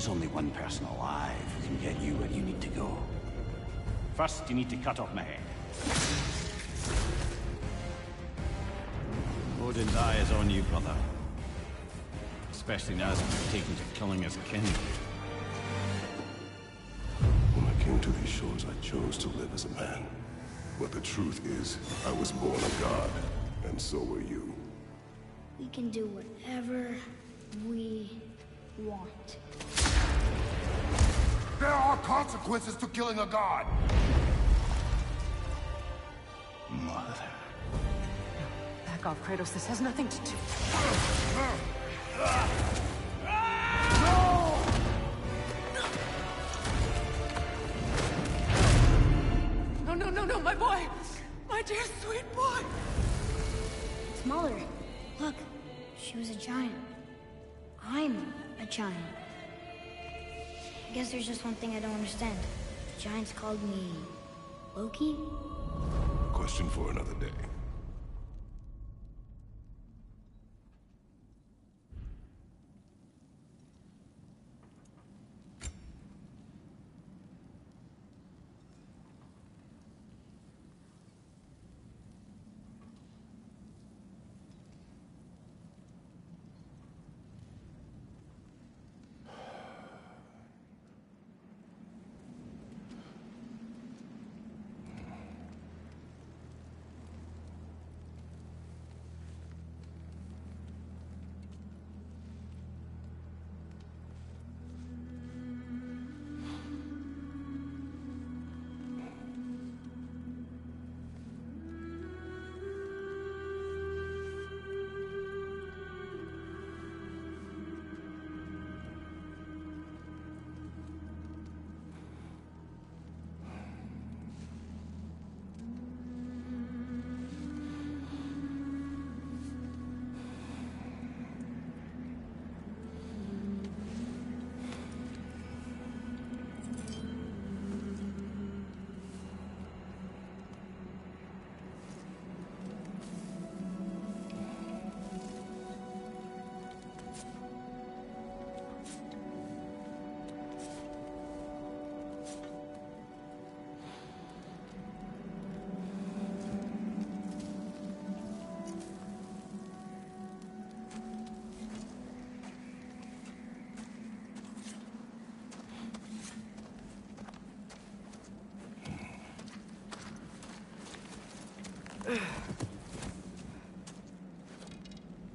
There's only one person alive who can get you where you need to go. First, you need to cut off my head. Odin's eye is on you, brother. Especially now that you've taken to killing his kin. When I came to these shores, I chose to live as a man. But the truth is, I was born a god, and so were you. We can do whatever we want. There are consequences to killing a god! Mother. Back off, Kratos. This has nothing to do... No, my boy! My dear, sweet boy! It's Mother. Look, she was a giant. I'm a giant. I guess there's just one thing I don't understand. The giants called me... Loki? Question for another day.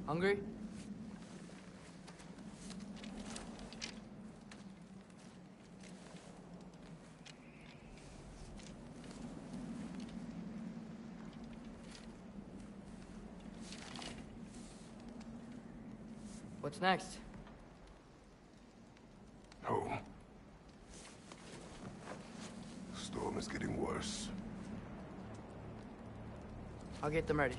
Hungry? What's next? Home. Storm is getting worse. I'll get them ready.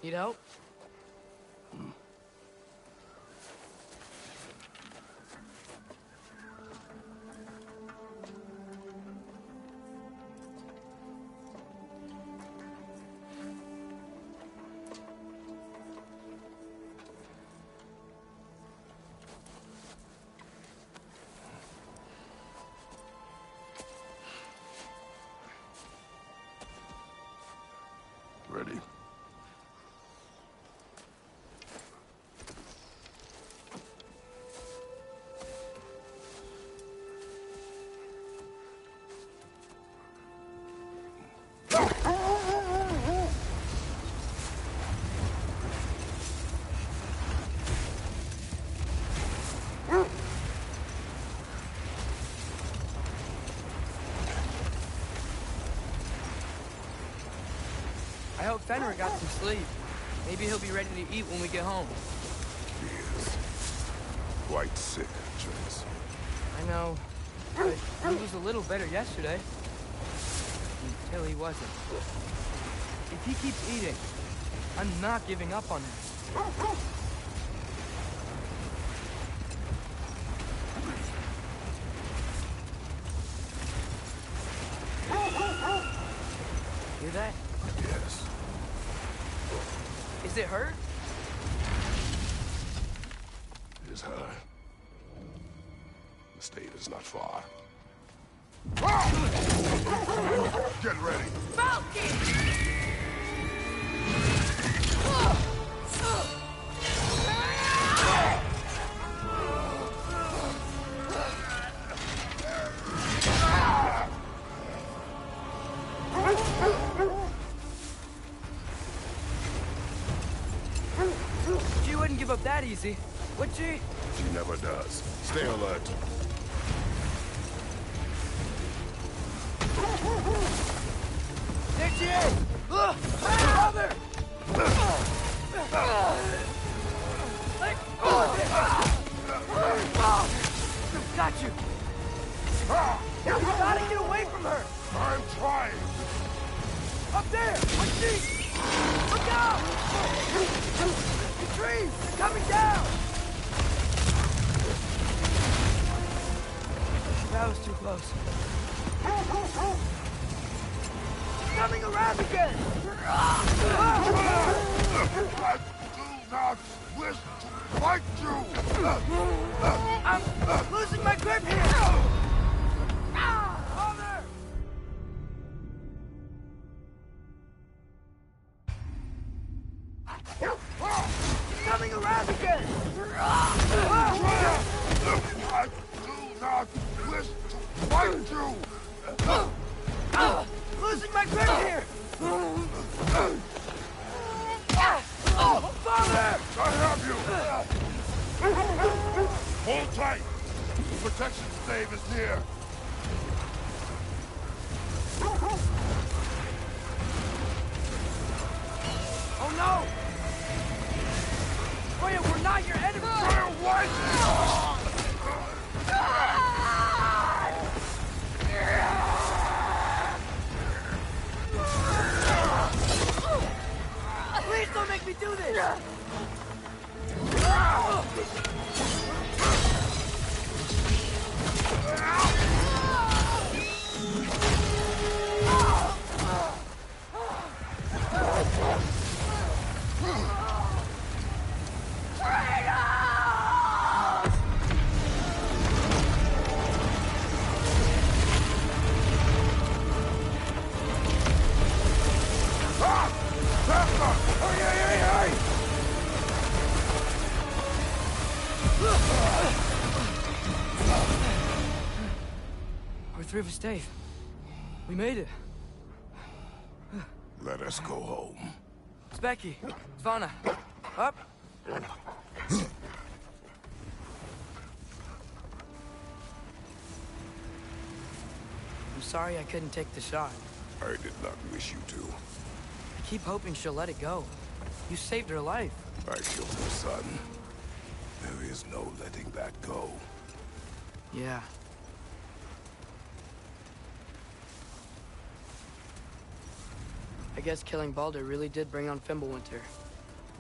Need help? Ready? I hope Fenrir got some sleep. Maybe he'll be ready to eat when we get home. He is quite sick, Trace. I know, but he was a little better yesterday. Until he wasn't. If he keeps eating, I'm not giving up on him. Hear that? Yes. Is it her? It is her. The state is not far. Get ready. Falcon! She wouldn't give up that easy, would she? She never does. Stay alert. There she is! Father! Let go of it! Got you! You gotta get away from her! I'm trying. Up there! What tree? Look out! The trees! They're coming down! That was too close. Coming around again! I do not wish to fight you. I'm losing my grip here! Father! Coming around again! I do not wish to fight you. Losing my grip here! Father! I have you. Hold tight. The protection stave is near. Oh no! Freya, we're not your enemy! Fire white! Please don't make me do this! We're through the stave. We made it. Let us go home. It's Becky. Svana. Up. I'm sorry I couldn't take the shot. I did not wish you to. I keep hoping she'll let it go. You saved her life. I killed her son. There is no letting that go. Yeah. I guess killing Baldur really did bring on Fimbulwinter.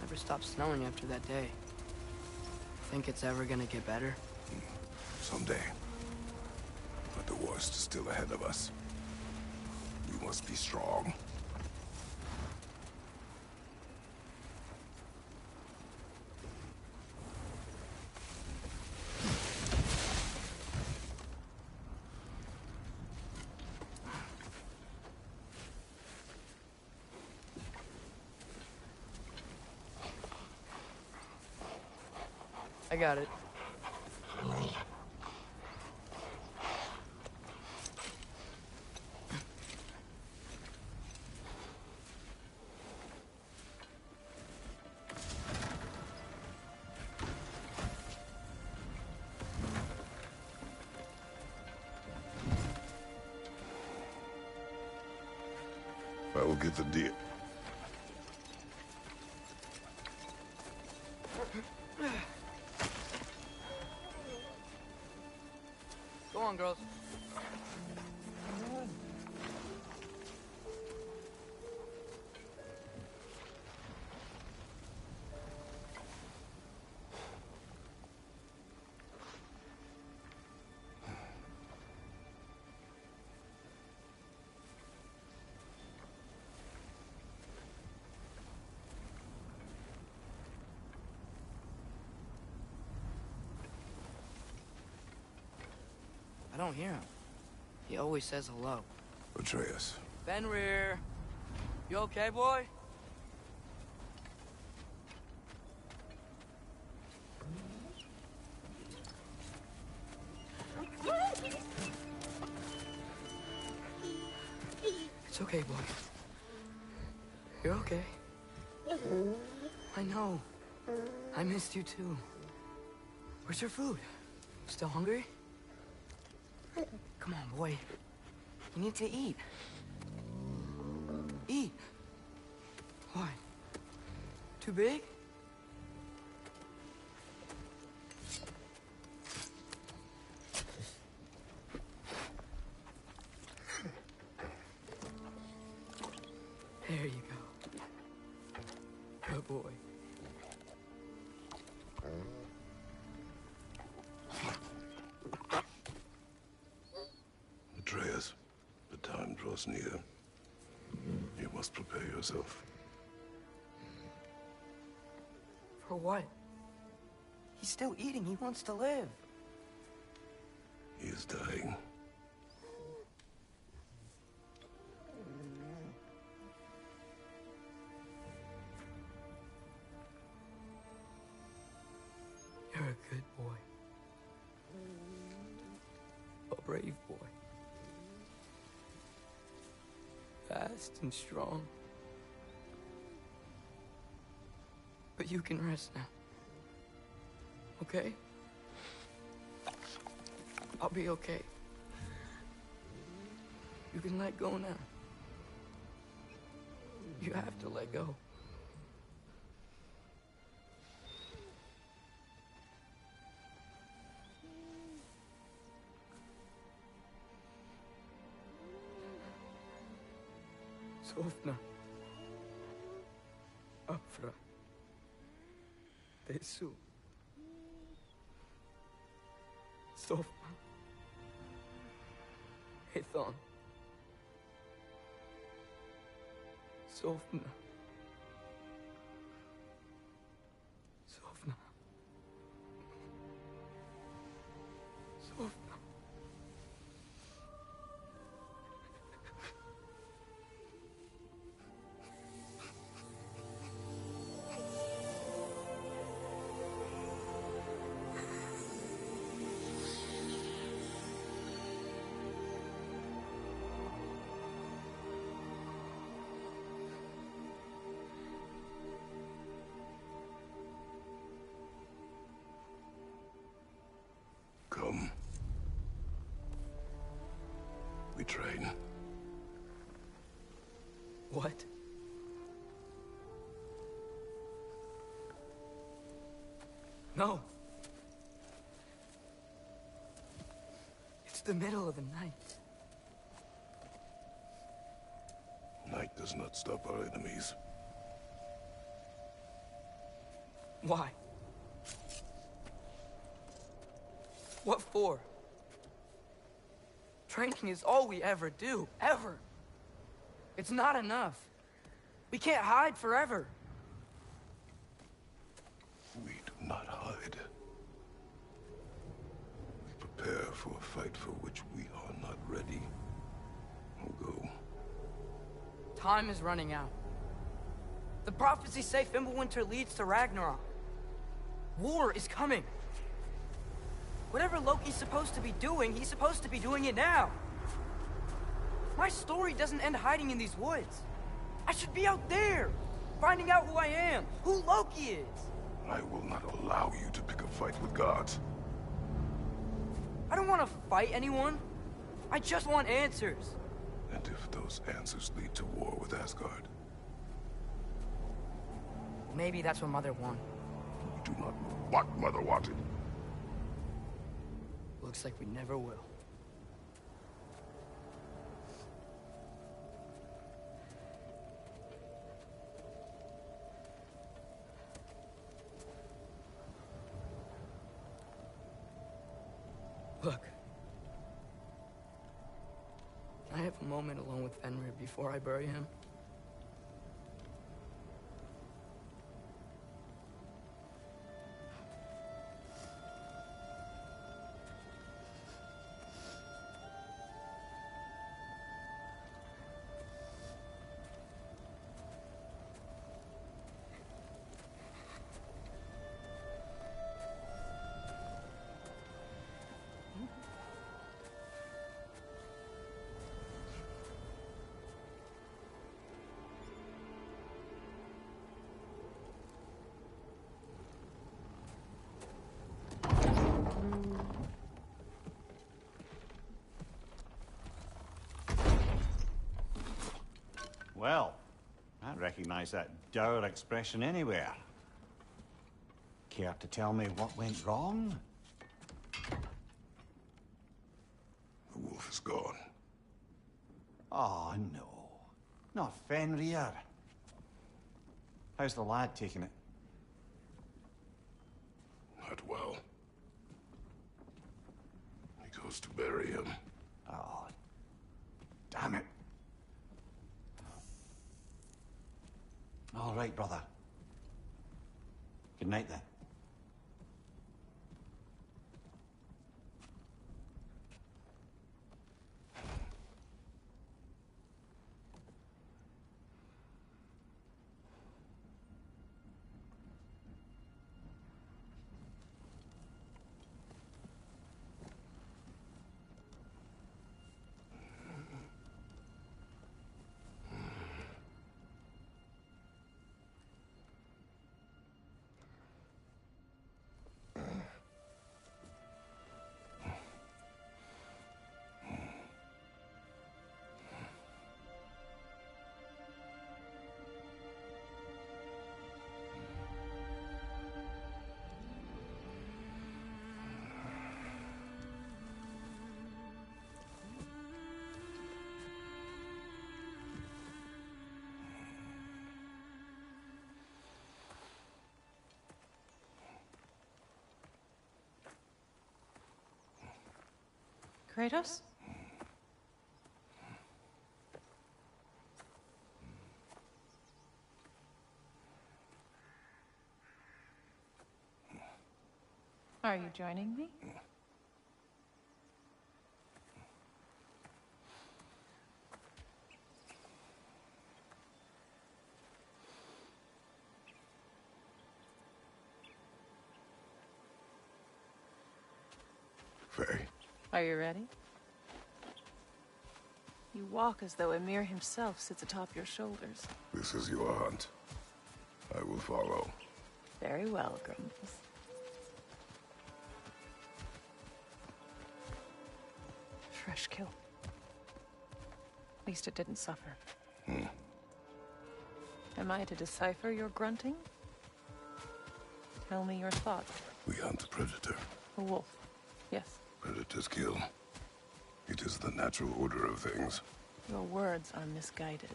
Never stopped snowing after that day. Think it's ever gonna get better? Someday. But the worst is still ahead of us. We must be strong. I got it. I will get the deer. on, girls. I don't hear him. He always says hello. Atreus. Fenrir. You okay, boy? It's okay, boy. You're okay. I know. I missed you too. Where's your food? Still hungry? Come on, boy. You need to eat. Eat. Why? Too big? There you go. Good boy. Atreus, the time draws near. You must prepare yourself. For what? He's still eating. He wants to live. He is dying. You're a good boy. A brave boy. Fast and strong. But you can rest now. Okay? I'll be okay. You can let go now. You have to let go. Sofna. Afra. Tesu. Sofna. Ethon. Sofna. Sofna. Sofna. Come. We train. What? No. It's the middle of the night. Night does not stop our enemies. Why? What for? Training is all we ever do, ever. It's not enough. We can't hide forever. We do not hide. We prepare for a fight for which we are not ready. We'll go. Time is running out. The prophecies say Fimbulwinter leads to Ragnarok. War is coming. Whatever Loki's supposed to be doing, he's supposed to be doing it now. My story doesn't end hiding in these woods. I should be out there, finding out who I am, who Loki is. I will not allow you to pick a fight with gods. I don't want to fight anyone. I just want answers. And if those answers lead to war with Asgard? Maybe that's what Mother wanted. We do not know what Mother wanted. Looks like we never will. Look. Can I have a moment alone with Fenrir before I bury him? Well, I recognize that dour expression anywhere. Care to tell me what went wrong? The wolf is gone. Oh, no. Not Fenrir. How's the lad taking it? Not well. He goes to bury him. Oh, damn it. All right, brother. Good night, then. Kratos? Are you joining me? Faye. Are you ready? You walk as though Emir himself sits atop your shoulders. This is your hunt. I will follow. Very well, Grumpus. Fresh kill. At least it didn't suffer. Am I to decipher your grunting? Tell me your thoughts. We hunt the predator. A wolf. Yes. Predators kill. It is the natural order of things. Your words are misguided.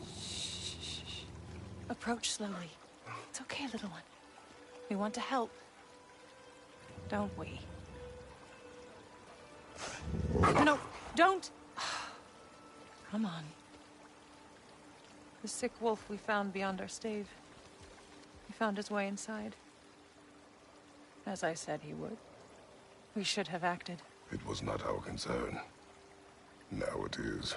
Shh. Approach slowly. It's okay, little one. We want to help. Don't we? No, don't! Come on. The sick wolf we found beyond our stave. He found his way inside. As I said he would. We should have acted. It was not our concern. Now it is.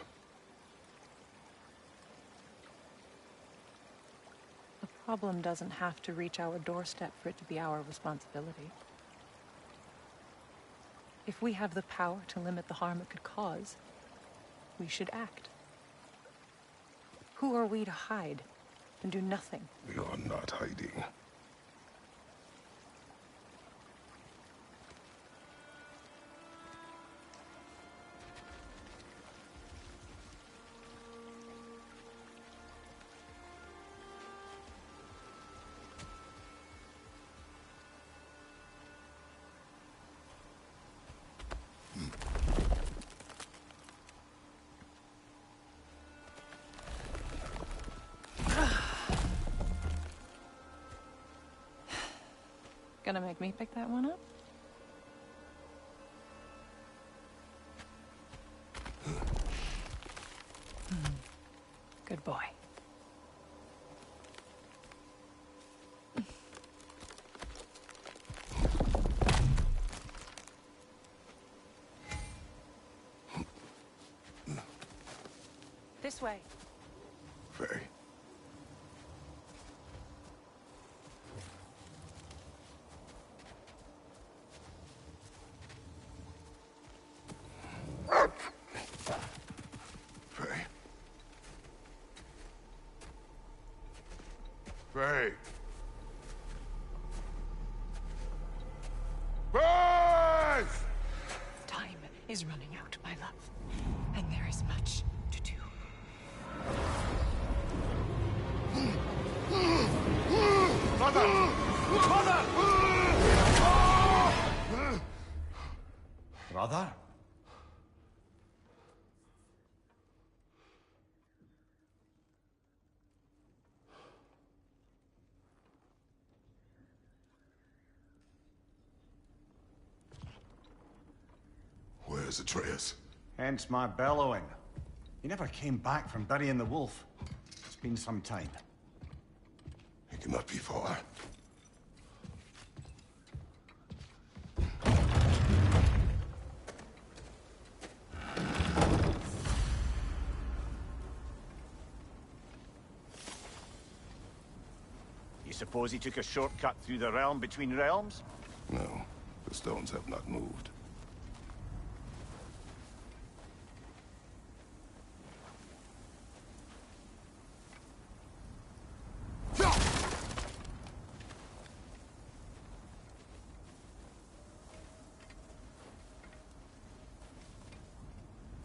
The problem doesn't have to reach our doorstep for it to be our responsibility. If we have the power to limit the harm it could cause, we should act. Who are we to hide and do nothing? We are not hiding. Gonna make me pick that one up? Good boy. This way. Faye. Faye. Faye. Faye! Time is running out, my love. And there is much to do. Brother! Brother! Brother? Where's Atreus? Hence my bellowing. He never came back from burying the wolf. It's been some time. He cannot be far. You suppose he took a shortcut through the realm between realms? No, the stones have not moved.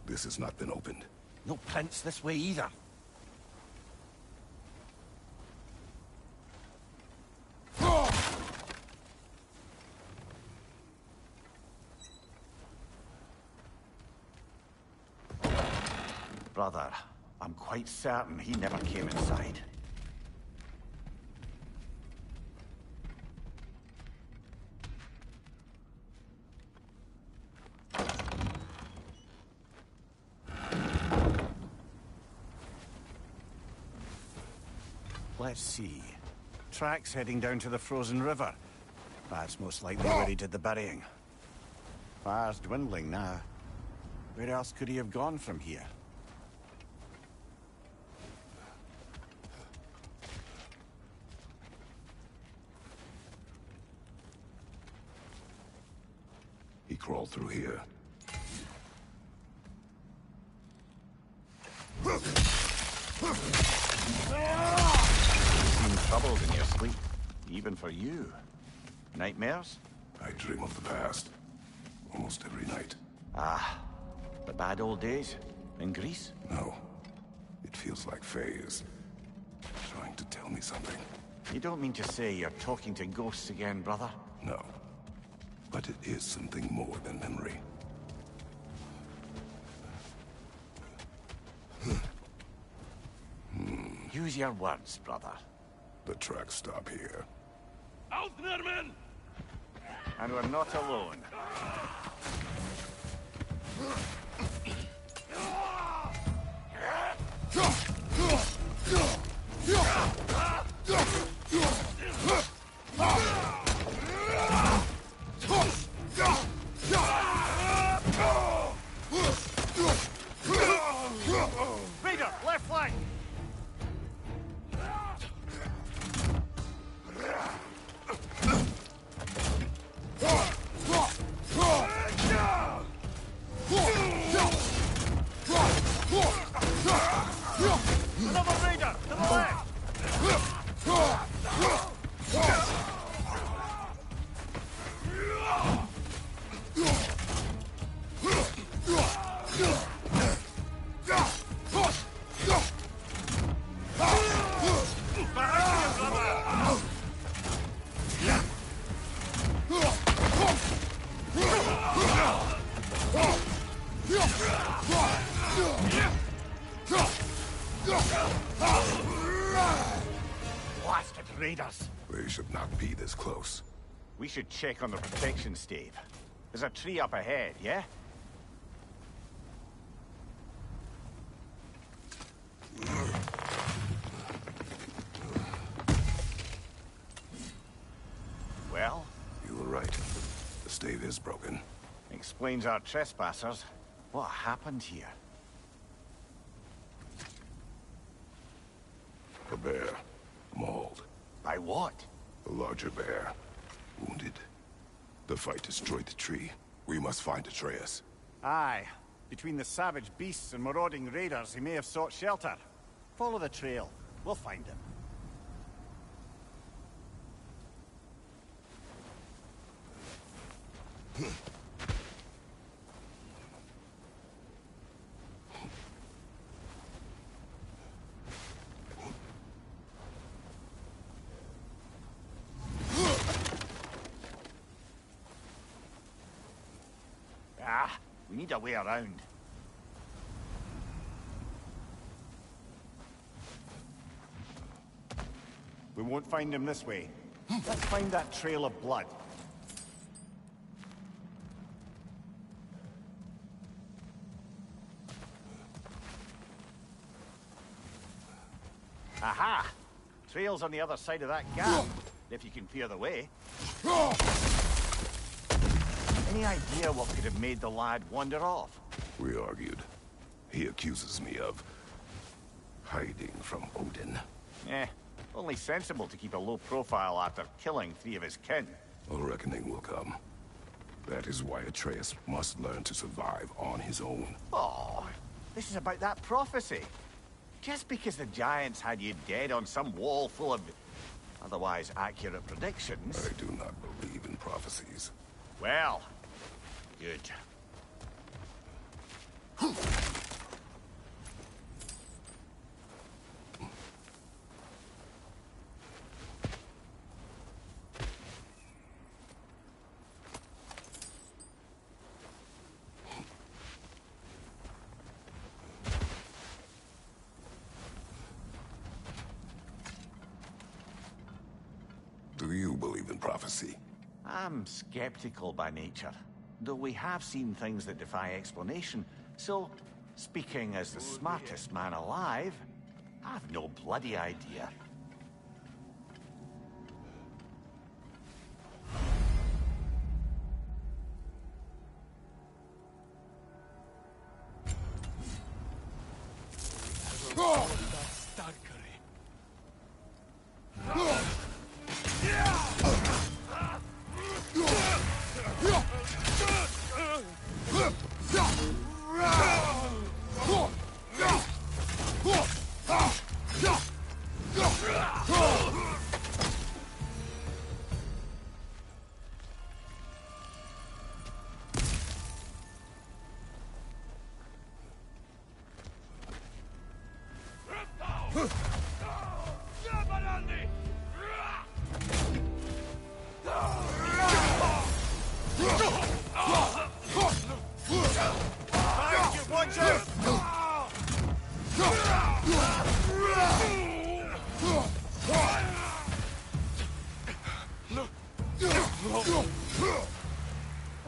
This has not been opened. No prints this way either. Brother, I'm quite certain he never came inside. Let's see. Tracks heading down to the frozen river. That's most likely where he did the burying. Fire's dwindling now. Where else could he have gone from here? He crawled through here. You seem troubled in your sleep, even for you. Nightmares? I dream of the past. Almost every night. Ah, the bad old days? In Greece? No. It feels like Faye is trying to tell me something. You don't mean to say you're talking to ghosts again, brother? No. But it is something more than memory. Use your words, brother. The tracks stop here. And we're not alone. Raider, left flank! Another raider, to the left! Blasted raiders! They should not be this close. We should check on the protection stave. There's a tree up ahead, yeah? Well? You were right. The stave is broken. Explains our trespassers. What happened here? A bear. Mauled. By what? A larger bear. Wounded. The fight destroyed the tree. We must find Atreus. Aye. Between the savage beasts and marauding raiders, he may have sought shelter. Follow the trail. We'll find him. We need a way around. We won't find him this way. Let's find that trail of blood. Aha! Trail's on the other side of that gap, if you can clear the way. Any idea what could have made the lad wander off? We argued. He accuses me of hiding from Odin. Only sensible to keep a low profile after killing 3 of his kin. A reckoning will come. That is why Atreus must learn to survive on his own. Oh, this is about that prophecy. Just because the giants had you dead on some wall full of otherwise accurate predictions... I do not believe in prophecies. Well, good. Do you believe in prophecy? I'm skeptical by nature, though we have seen things that defy explanation. So, speaking as the smartest man alive, I've no bloody idea.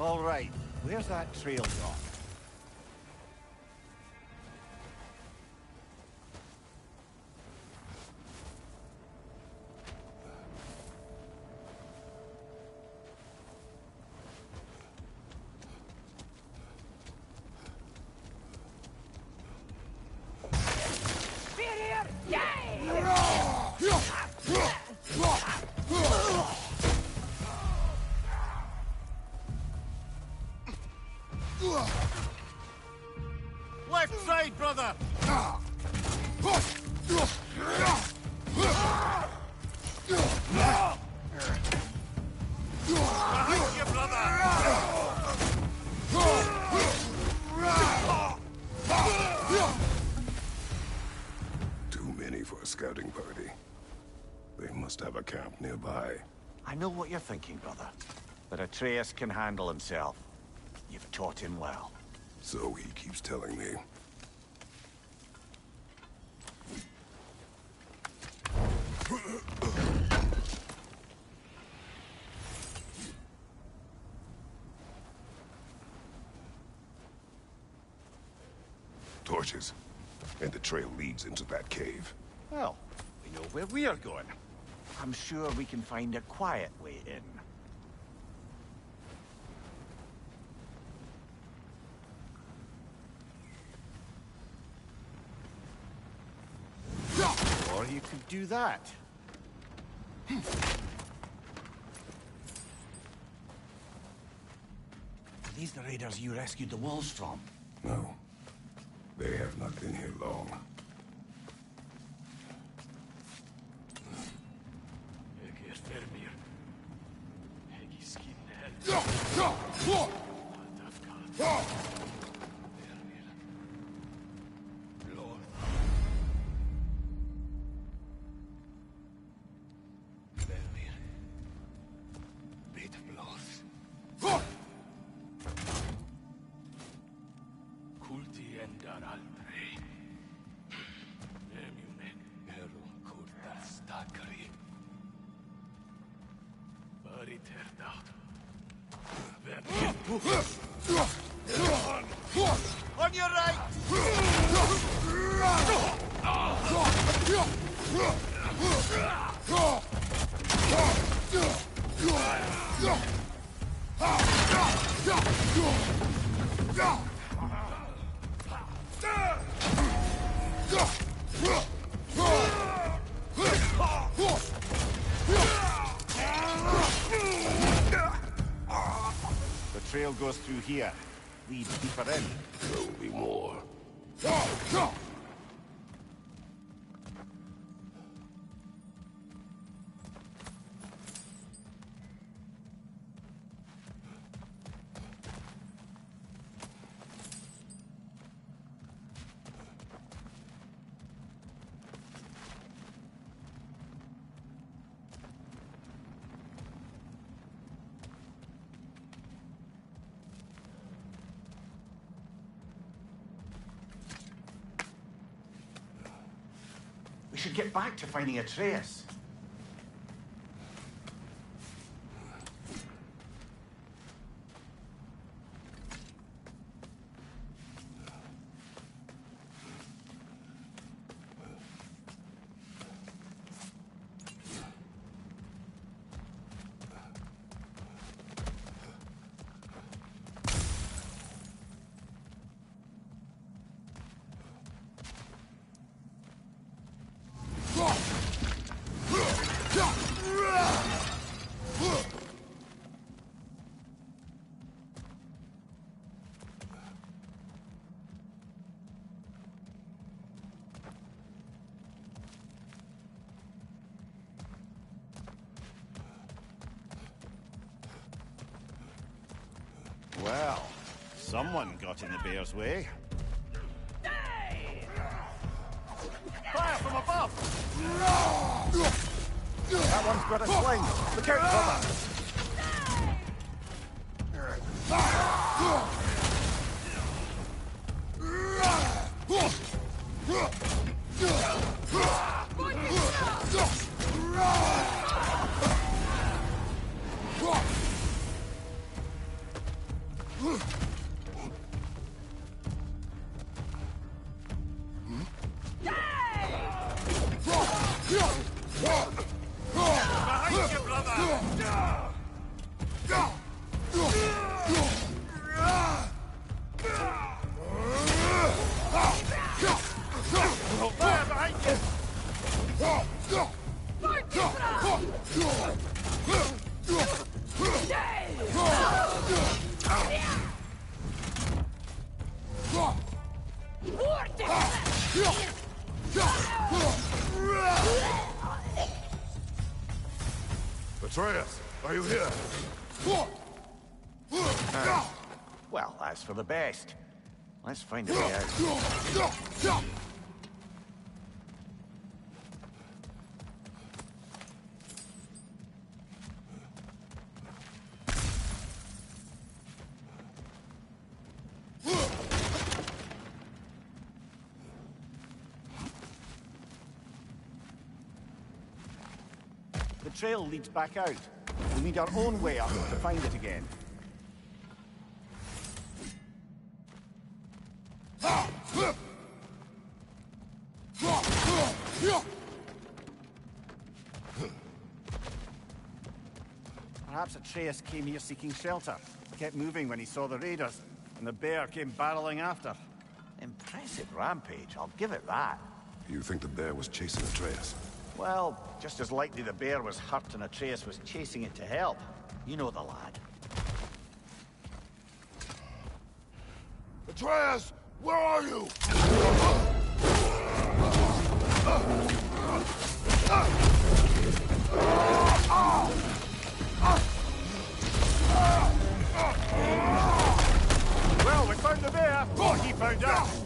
All right, where's that trail gone? Left side, brother! Behind you, brother! Too many for a scouting party. They must have a camp nearby. I know what you're thinking, brother. But Atreus can handle himself. You've taught him well. So he keeps telling me. bushes. And the trail leads into that cave. Well, we know where we are going. I'm sure we can find a quiet way in. Or you could do that. Are these the raiders you rescued the wolves from? No. They have not been here long. On your right! The trail goes through here. Leads deeper in. There will be more. We should get back to finding a trace. Well, someone got in the bear's way. Fire from above! That one's got a sling. Look out, brother! Behind you, brother! Fire behind you! Atreus, are you here? Well, that's for the best. Let's find a way out. The trail leads back out. We need our own way up to find it again. Perhaps Atreus came here seeking shelter. Kept moving when he saw the raiders, and the bear came barreling after. Impressive rampage, I'll give it that. You think the bear was chasing Atreus? Well, just as likely the bear was hurt and Atreus was chasing it to help. You know the lad. Atreus, where are you? Well, we found the bear. Or he found us.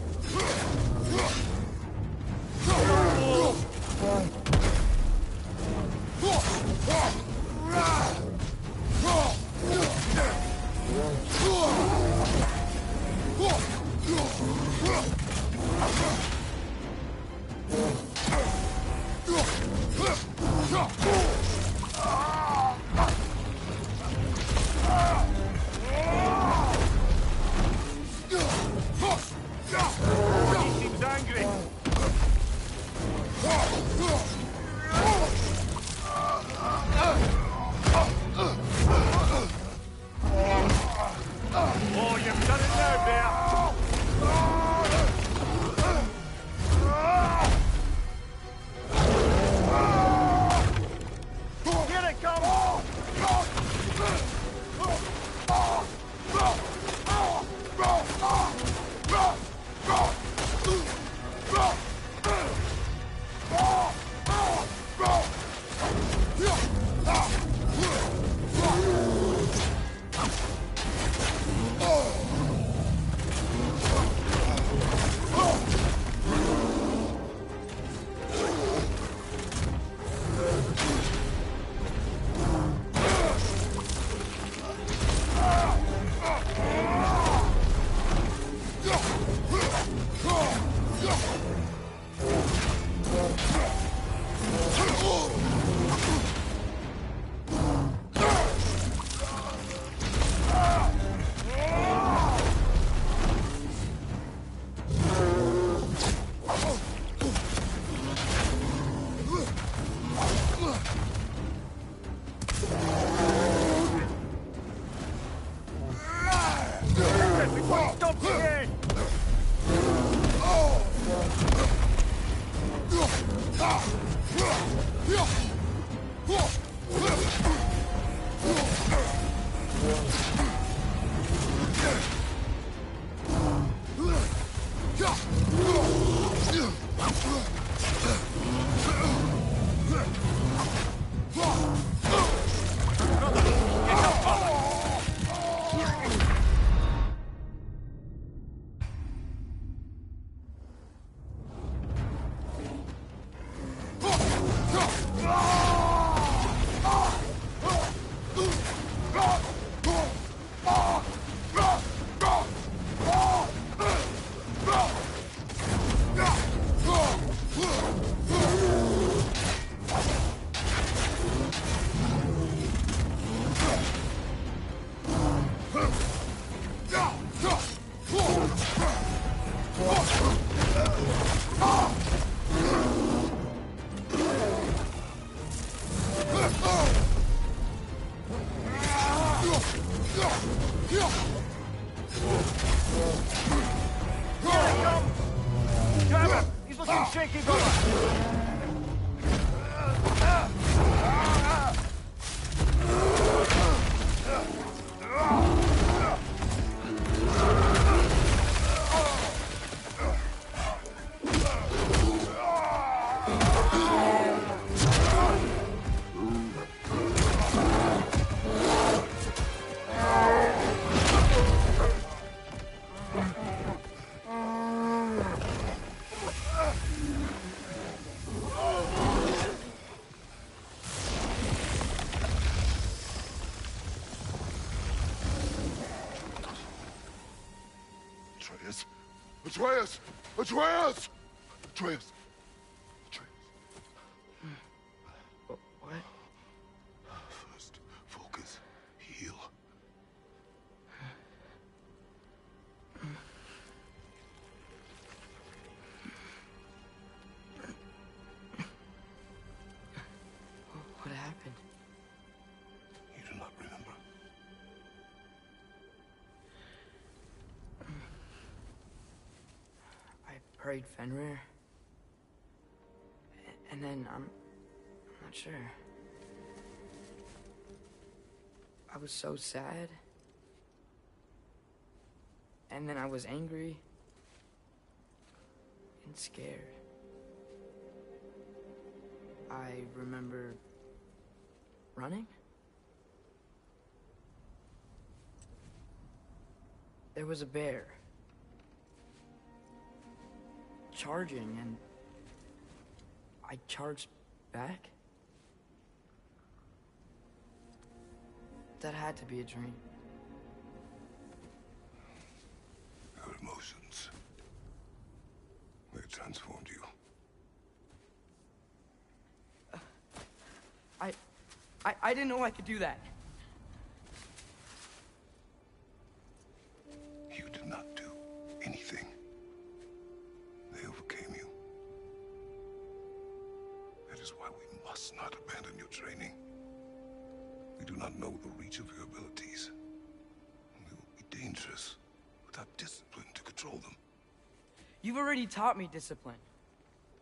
He seems angry. Oh, you've done it now, bear. Here it comes! Before he stops again! Grab him! He's looking shaky, brother! Atreus! Atreus! Atreus! Atreus! Atreus. What? First, focus. Heal. prayed Fenrir. And then, I'm not sure. I was so sad. And then I was angry. And scared. I remember running. There was a bear. Charging, and I charged back. That had to be a dream. Your emotions. They transformed you. I didn't know I could do that. You did not do anything. They overcame you. That is why we must not abandon your training. We do not know the reach of your abilities. They will be dangerous without discipline to control them. You've already taught me discipline.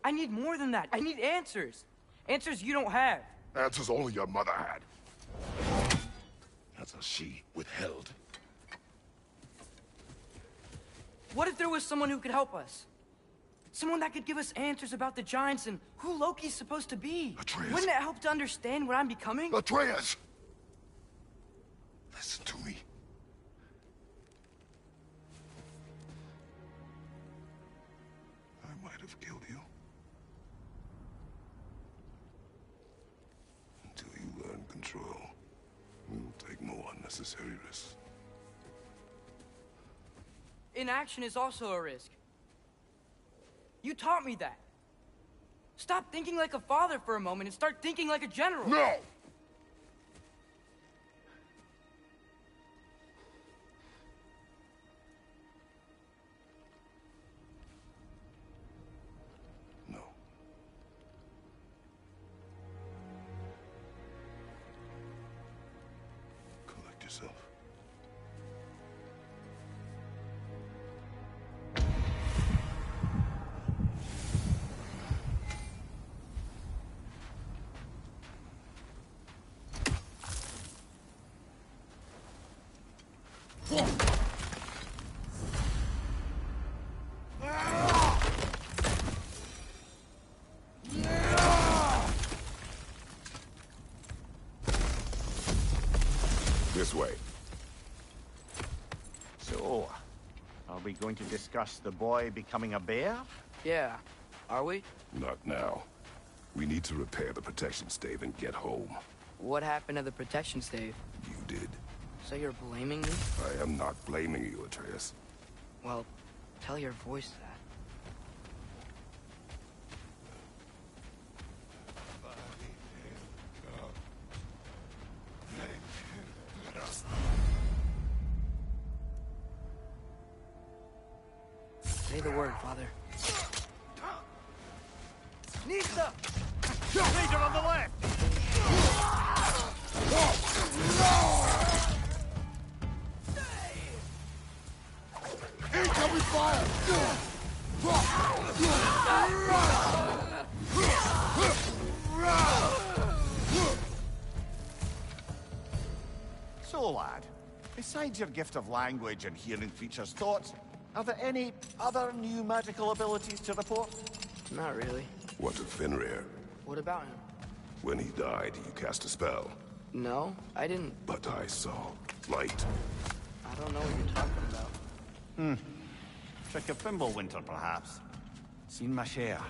I need more than that. I need answers. Answers you don't have. Answers only your mother had. Answers she withheld. What if there was someone who could help us? Someone that could give us answers about the giants and who Loki's supposed to be. Atreus. Wouldn't it help to understand what I'm becoming? Atreus! Listen to me. I might have killed you. Until you learn control, we will take no unnecessary risks. Inaction is also a risk. You taught me that. Stop thinking like a father for a moment and start thinking like a general. No! No. Collect yourself. This way. So, are we going to discuss the boy becoming a bear? Yeah, are we? Not now. We need to repair the protection stave and get home. What happened to the protection stave? You did. So you're blaming me? I am not blaming you, Atreus. Well, tell your voice that. Say the word, Father. Nista! Leader on the left! Incoming fire! So, lad, besides your gift of language and hearing creatures' thoughts, are there any other new magical abilities to report? Not really. What of Fenrir? What about him? When he died, you cast a spell. No, I didn't. But I saw light. I don't know what you're talking about. Trick of Fimbulwinter, perhaps. Seen my share.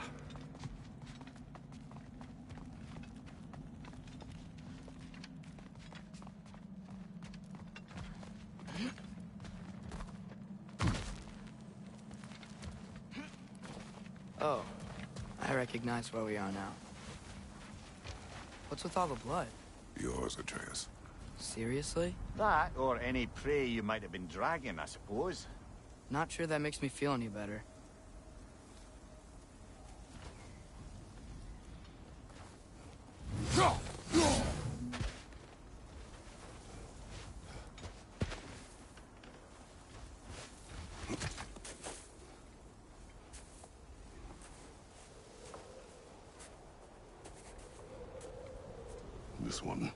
Oh, I recognize where we are now. What's with all the blood? Yours, Atreus. Seriously? That, or any prey you might have been dragging, I suppose. Not sure that makes me feel any better. this one.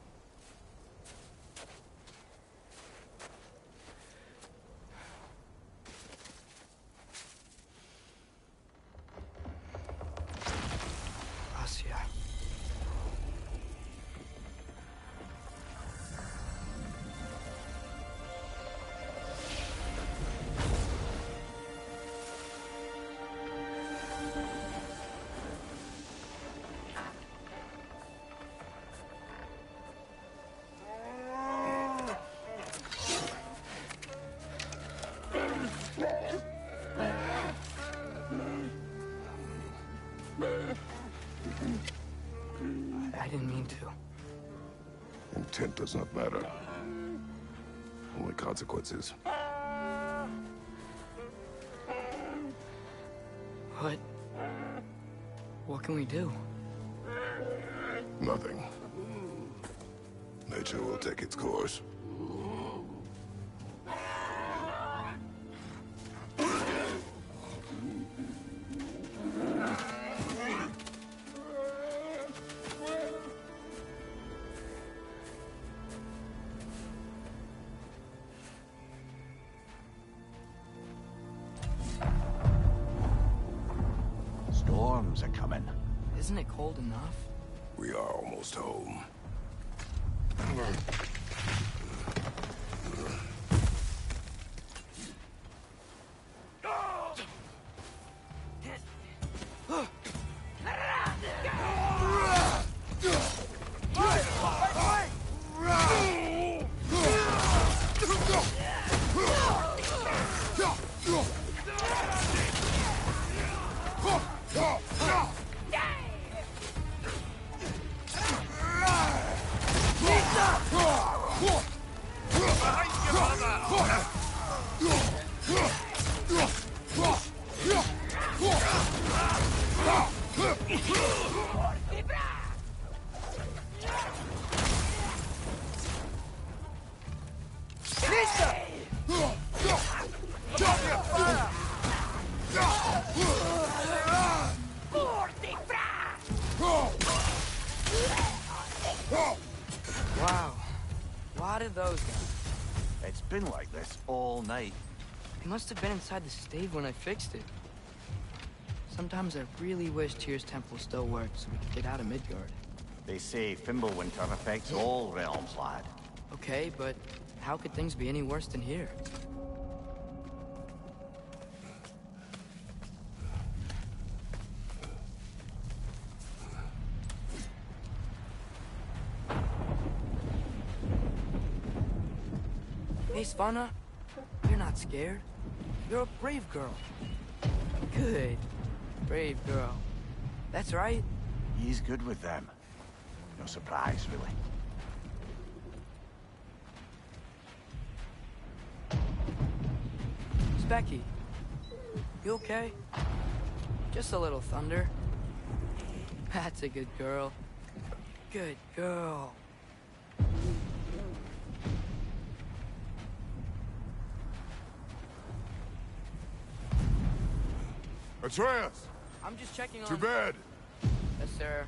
Gracias. I didn't mean to. Intent does not matter. Only consequences. What can we do? Nothing. Nature will take its course. Storms are coming. Isn't it cold enough? We are almost home. Wow. What are those guys? It's been like this all night. They must have been inside the stave when I fixed it. Sometimes I really wish Tyr's temple still worked so we could get out of Midgard. They say Fimbulwinter affects all realms, lad. Okay, but how could things be any worse than here? Hey, Svanna, you're not scared. You're a brave girl. Good. Brave girl. That's right. He's good with them. No surprise, really. Specky, you okay? Just a little thunder. That's a good girl. Good girl. Atreus! I'm just checking on... To bed! Yes, sir.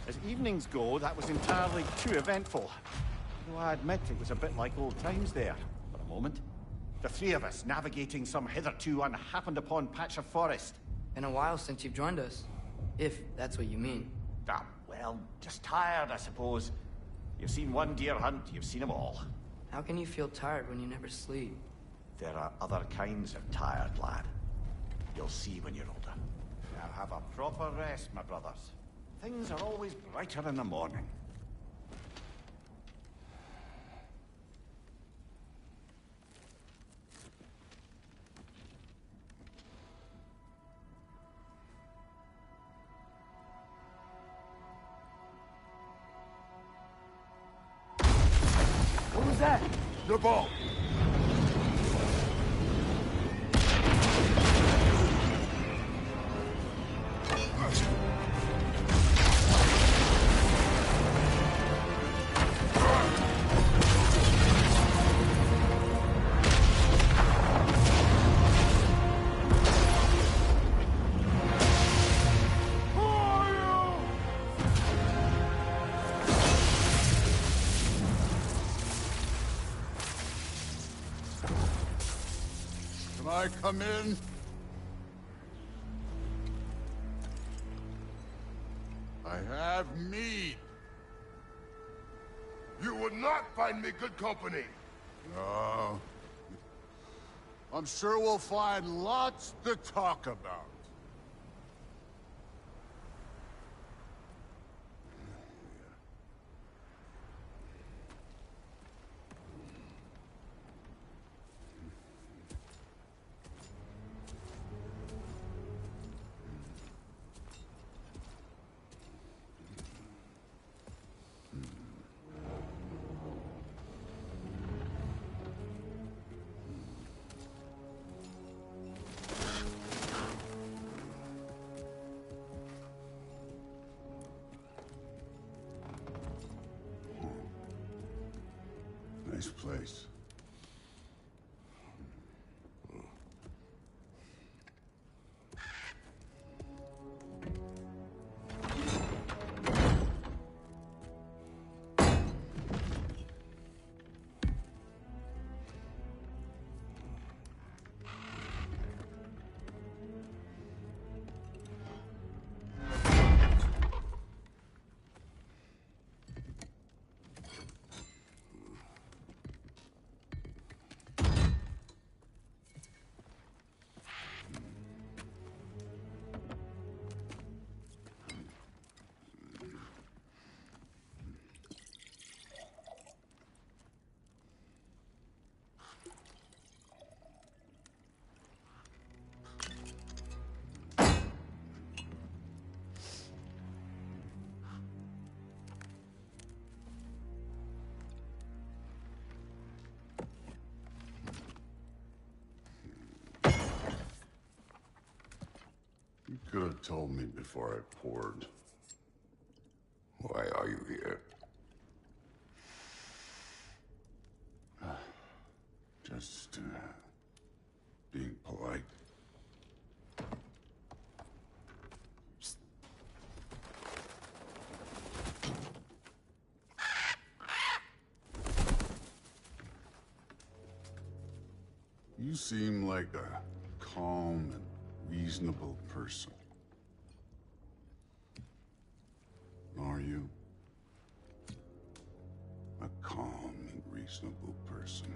As evenings go, that was entirely too eventful. Though I admit it was a bit like old times there, for a moment. The three of us navigating some hitherto unhappened-upon patch of forest. Been a while since you've joined us. If that's what you mean. Ah, well, just tired, I suppose. You've seen one deer hunt, you've seen them all. How can you feel tired when you never sleep? There are other kinds of tired, lad. You'll see when you're older. Now have a proper rest, my brothers. Things are always brighter in the morning. What was that? The ball! I come in? I have mead. You would not find me good company. No. I'm sure we'll find lots to talk about. Nice place. You could have told me before I poured. Why are you here? Just, being polite. You seem like a calm and reasonable person. Are you? A calm and reasonable person.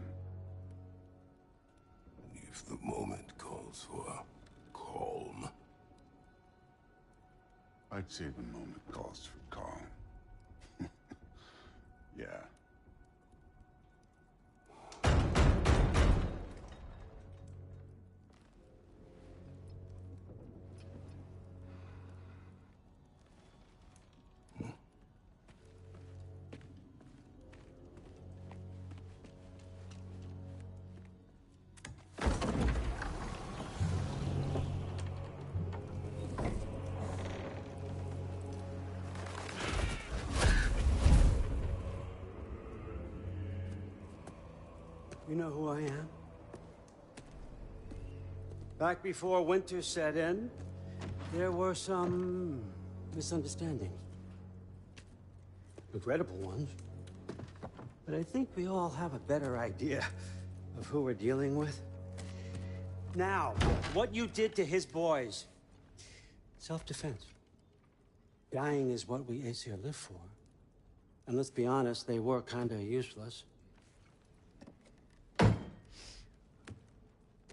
If the moment calls for calm. I'd say the moment calls for calm. Yeah. You know who I am? Back before winter set in, there were some misunderstandings. Regrettable ones. But I think we all have a better idea of who we're dealing with. Now, what you did to his boys. Self-defense. Dying is what we Aesir live for. And let's be honest, they were kinda useless.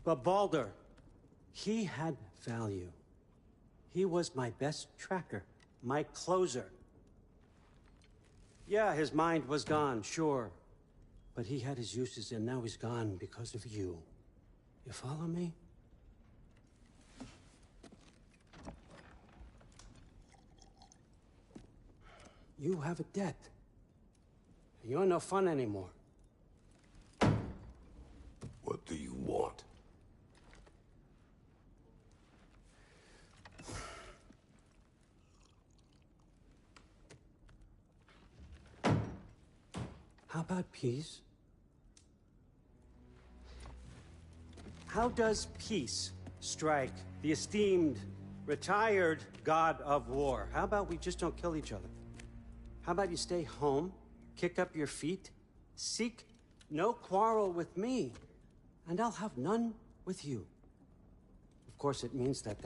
But Baldur, he had value. He was my best tracker, my closer. Yeah, his mind was gone, sure. But he had his uses, and now he's gone because of you. You follow me? You have a debt. You're no fun anymore. What do you want? How about peace? How does peace strike the esteemed, retired god of war? How about we just don't kill each other? How about you stay home, kick up your feet, seek no quarrel with me, and I'll have none with you. Of course, it means that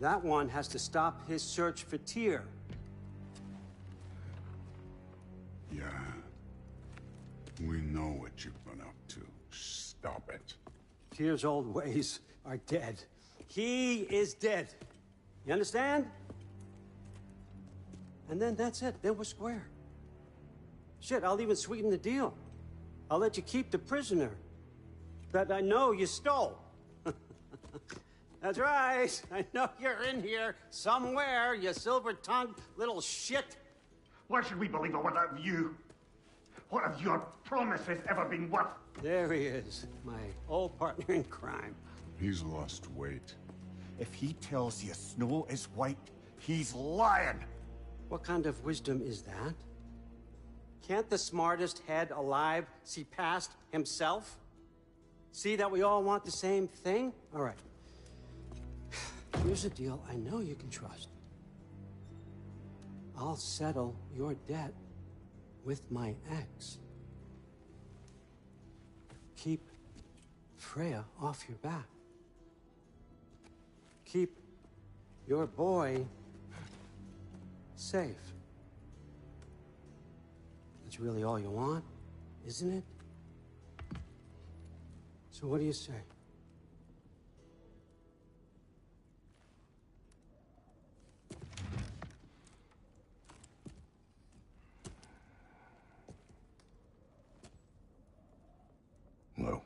that one has to stop his search for Tyr. Yeah. We know what you've been up to. Stop it. Tyr's old ways are dead. He is dead. You understand? And then that's it. Then we're square. Shit, I'll even sweeten the deal. I'll let you keep the prisoner that I know you stole. That's right. I know you're in here somewhere, you silver-tongued little shit. Why should we believe a word of you? What have your promises ever been worth? There he is, my old partner in crime. He's lost weight. If he tells you snow is white, he's lying. What kind of wisdom is that? Can't the smartest head alive see past himself? See that we all want the same thing? All right. Here's a deal I know you can trust. I'll settle your debt with my ex. Keep Freya off your back. Keep your boy safe. That's really all you want, isn't it? So what do you say? No.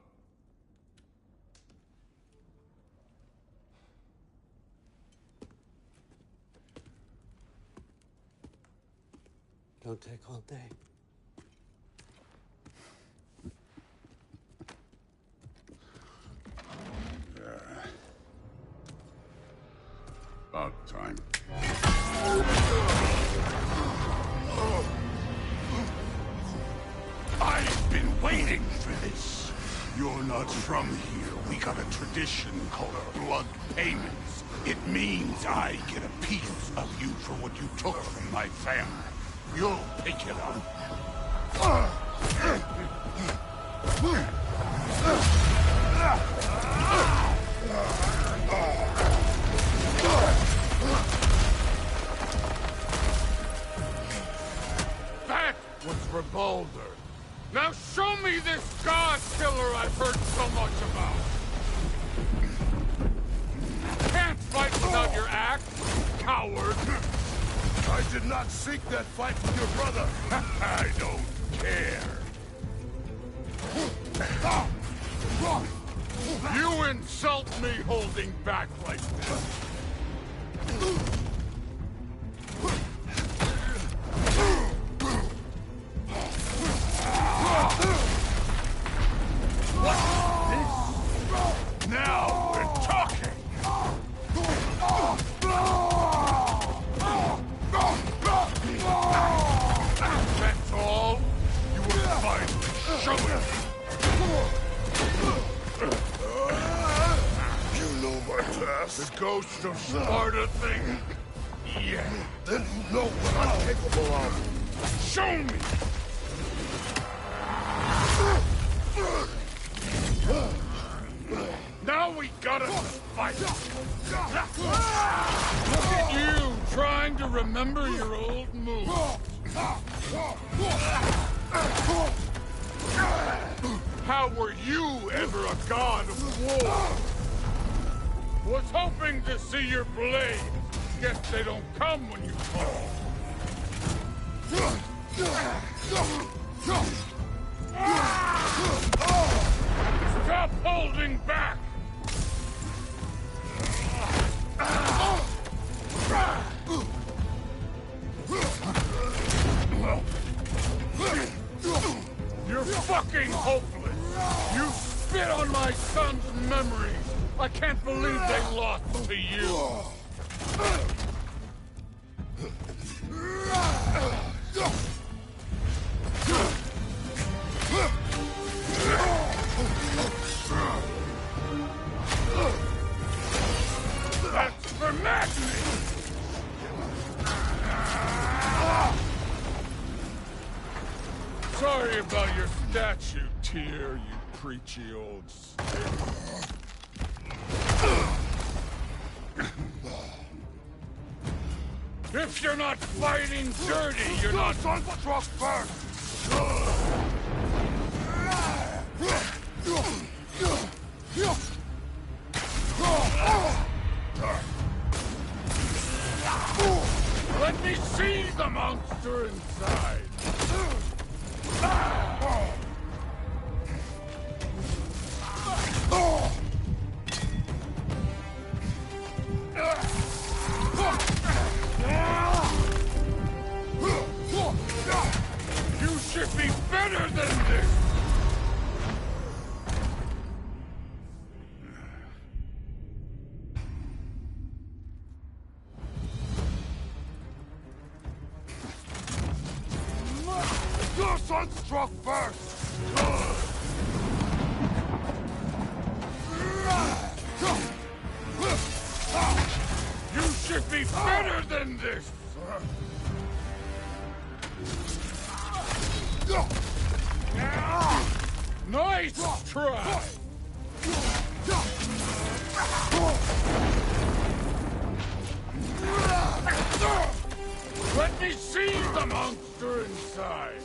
Don't take all day. About time. I've been waiting for this. You're not from here. We got a tradition called blood payments. It means I get a piece of you for what you took from my family. You'll pick it up. That was for Baldur. Now show me this god killer I've heard so much about. Can't fight without your axe, coward. I did not seek that fight with your brother. I don't care. You insult me holding back like this. Now we're talking! That's all? You will finally show it! You know my past? The ghost of Sparta thing? Yeah. Then you know what I'm capable of. Show me! Now we gotta fight! Look at you, trying to remember your old moves. How were you ever a god of war? Was hoping to see your blade. Guess they don't come when you call. Stop holding back! You're fucking hopeless! You spit on my son's memories! I can't believe they lost to you! That's for madness! Sorry about your statue, Tyr, you preachy old stick. If you're not fighting dirty, you're not struck first! Let me see the monster inside! You should be better than this! Your son struck first! You should be better than this! Nice try! Let me see the monster inside!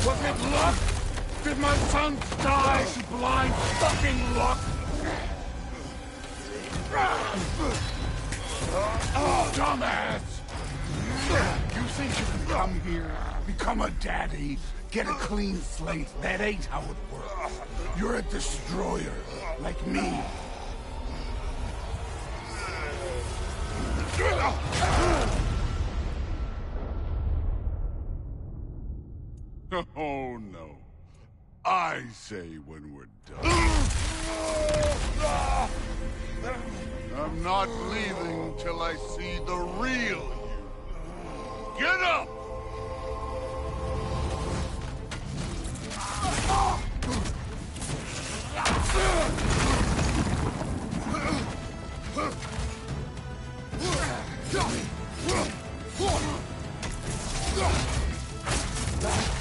Was it luck? Did my son die to blind fucking luck? Dumbass! You think you can come here, become a daddy, get a clean slate? That ain't how it works. You're a destroyer, like me. Oh, no. I say when we're done. I'm not leaving till I see the real you. Get up!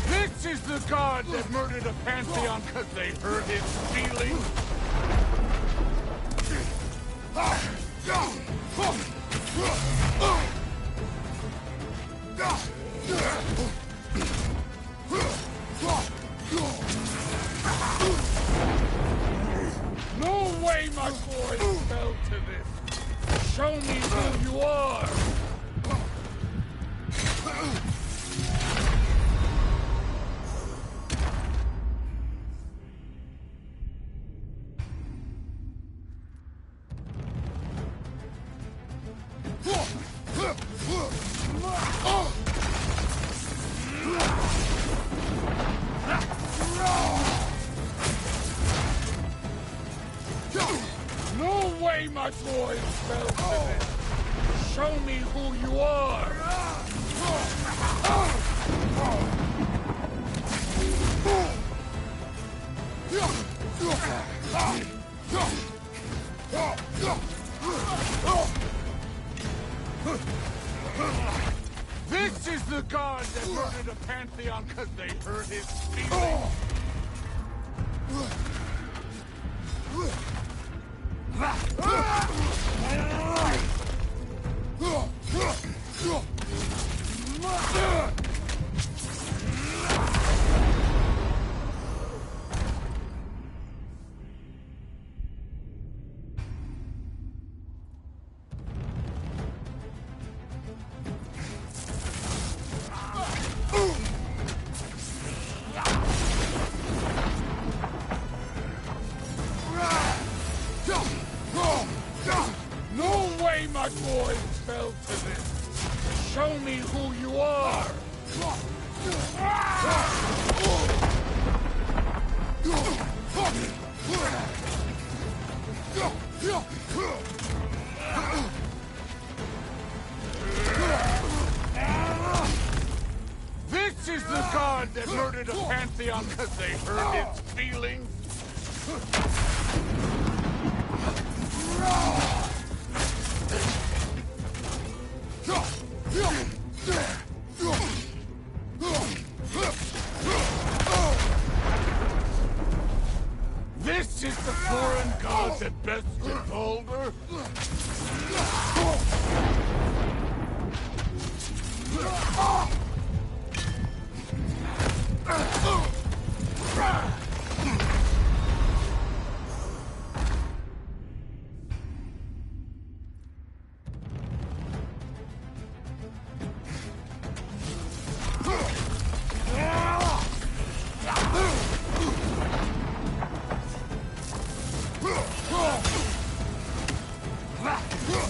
This is the god that murdered a pantheon because they hurt his feelings. No way my boy fell to this. Show me who you are. No way my boy fell to this. Show me who you are. This is the god that murdered a pantheon because they hurt his feelings. No This is the god that murdered a pantheon because they hurt its feelings? This is the foreign god that bested Boulder?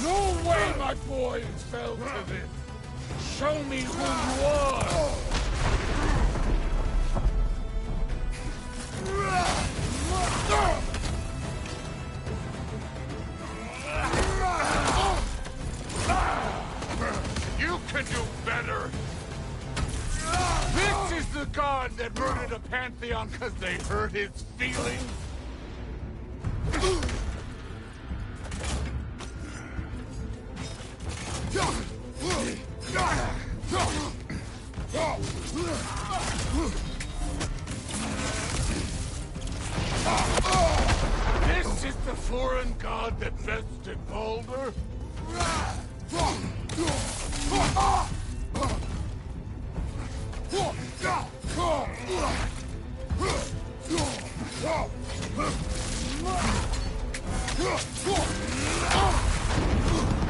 No way my boys fell to this! Show me who you are! You can do better! This is the god that murdered a pantheon because they hurt his feelings? This is the foreign god that bested Boulder?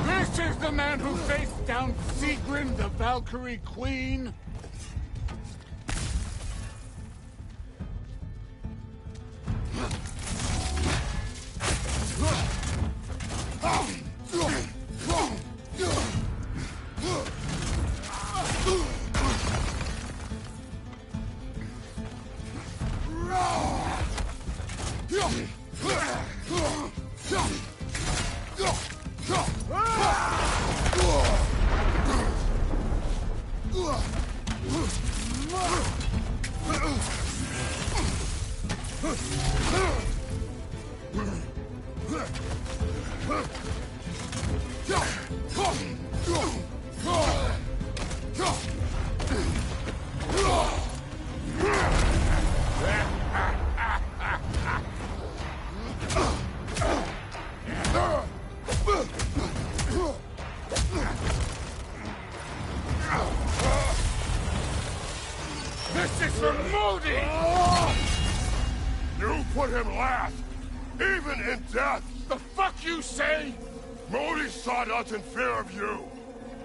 This is the man who faced down Sigrun, the Valkyrie Queen? This is for Modi! You put him last, even in death! The fuck you say? Modi sought us in fear of you.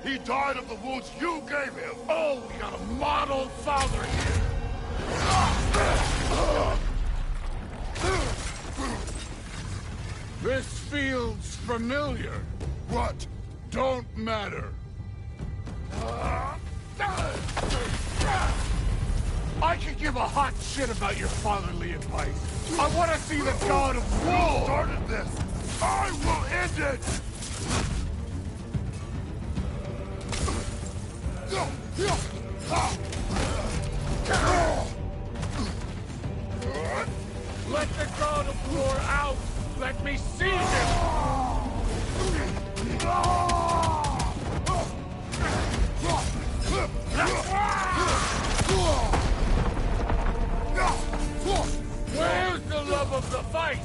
He died of the wounds you gave him. Oh, we got a model father here. This feels familiar. What? Don't matter. I could give a hot shit about your fatherly advice. I want to see the god of You war. started this. I will end it! Let the god of war out. Let me see him. Where's the love of the fight?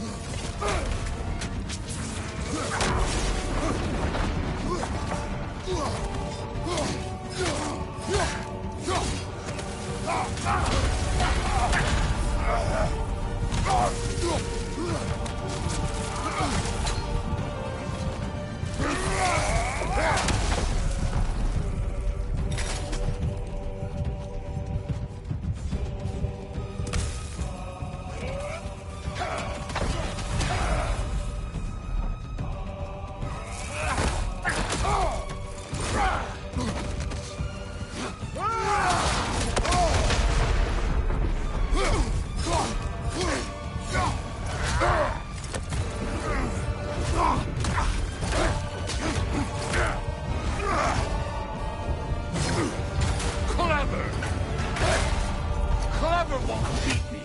clever won't beat me.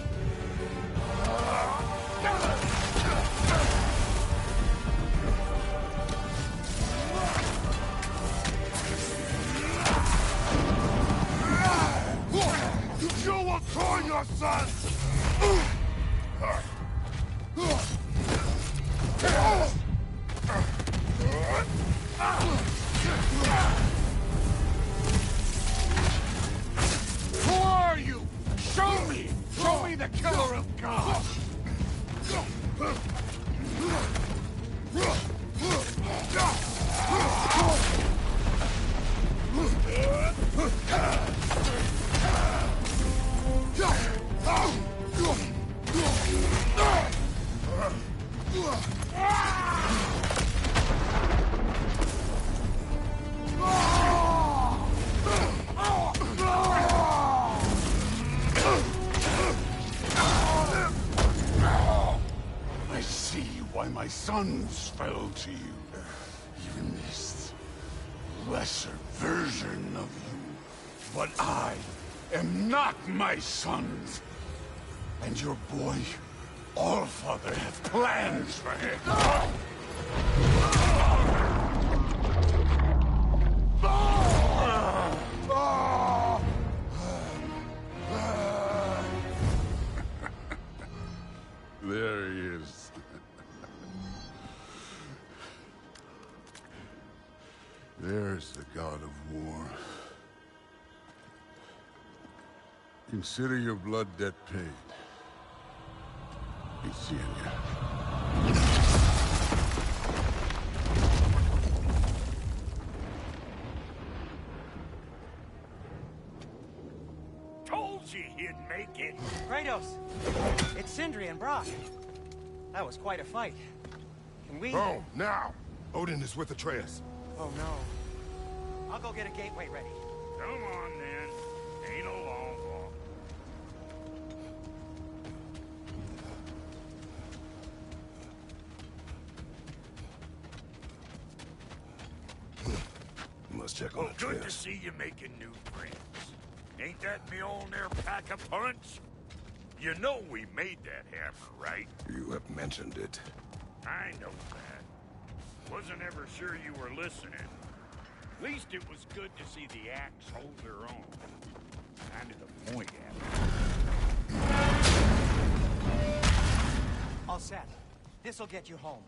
You will join your sons! Who are you? Show me! Show me the killer of God! I see why my sons fell to you. Even this lesser version of you. But I am not my sons. And your boy, Allfather, have plans for him. There he is. There's the god of war. Consider your blood debt paid. Be seeing you. Told you he'd make it. Kratos! It's Sindri and Brock. That was quite a fight. Can we... Oh, now! Odin is with Atreus. Oh, no. I'll go get a gateway ready. Come on, then. Ain't a long walk. Must check on Good to Atreus. see you making new friends. Ain't that Mjolnir pack a punch? You know we made that hammer, right? You have mentioned it. I know that. Wasn't ever sure you were listening. At least it was good to see the axe hold their own. Kind of the point, All set. This'll get you home.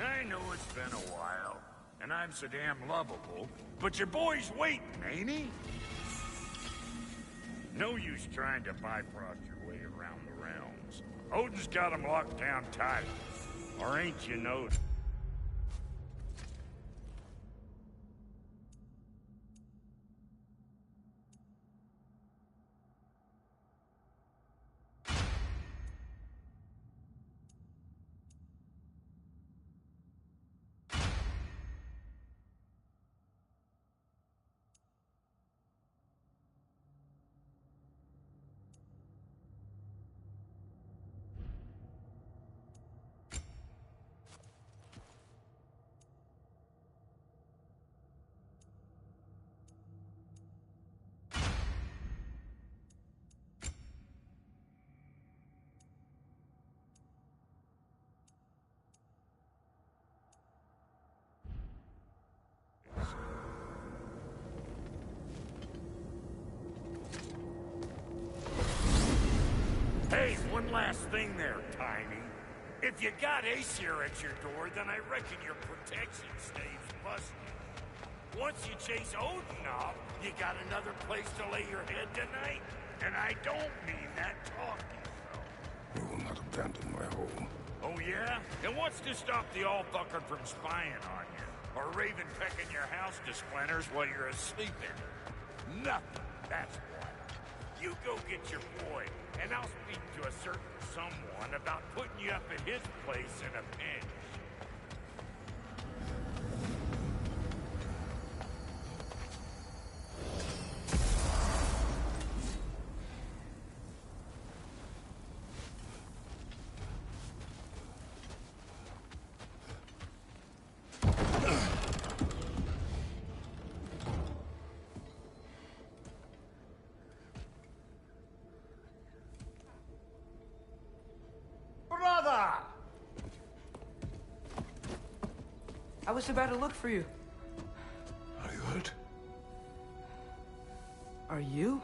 I know it's been a while, and I'm so damn lovable, but your boy's waiting, ain't he? No use trying to bifrost your way around the realms. Odin's got him locked down tight. Or ain't you noticed? Hey, one last thing there, Tiny. If you got Aesir at your door, then I reckon your protection stays busted. Once you chase Odin off, you got another place to lay your head tonight? And I don't mean that talking, though. We will not abandon my home. Oh, yeah? And what's to stop the all-fucker from spying on you? Or Raven pecking your house to splinters while you're asleep in? Nothing, that's why. You go get your boy, and I'll speak to a certain someone about putting you up at his place in a pinch. was about to look for you. Are you hurt? Are you?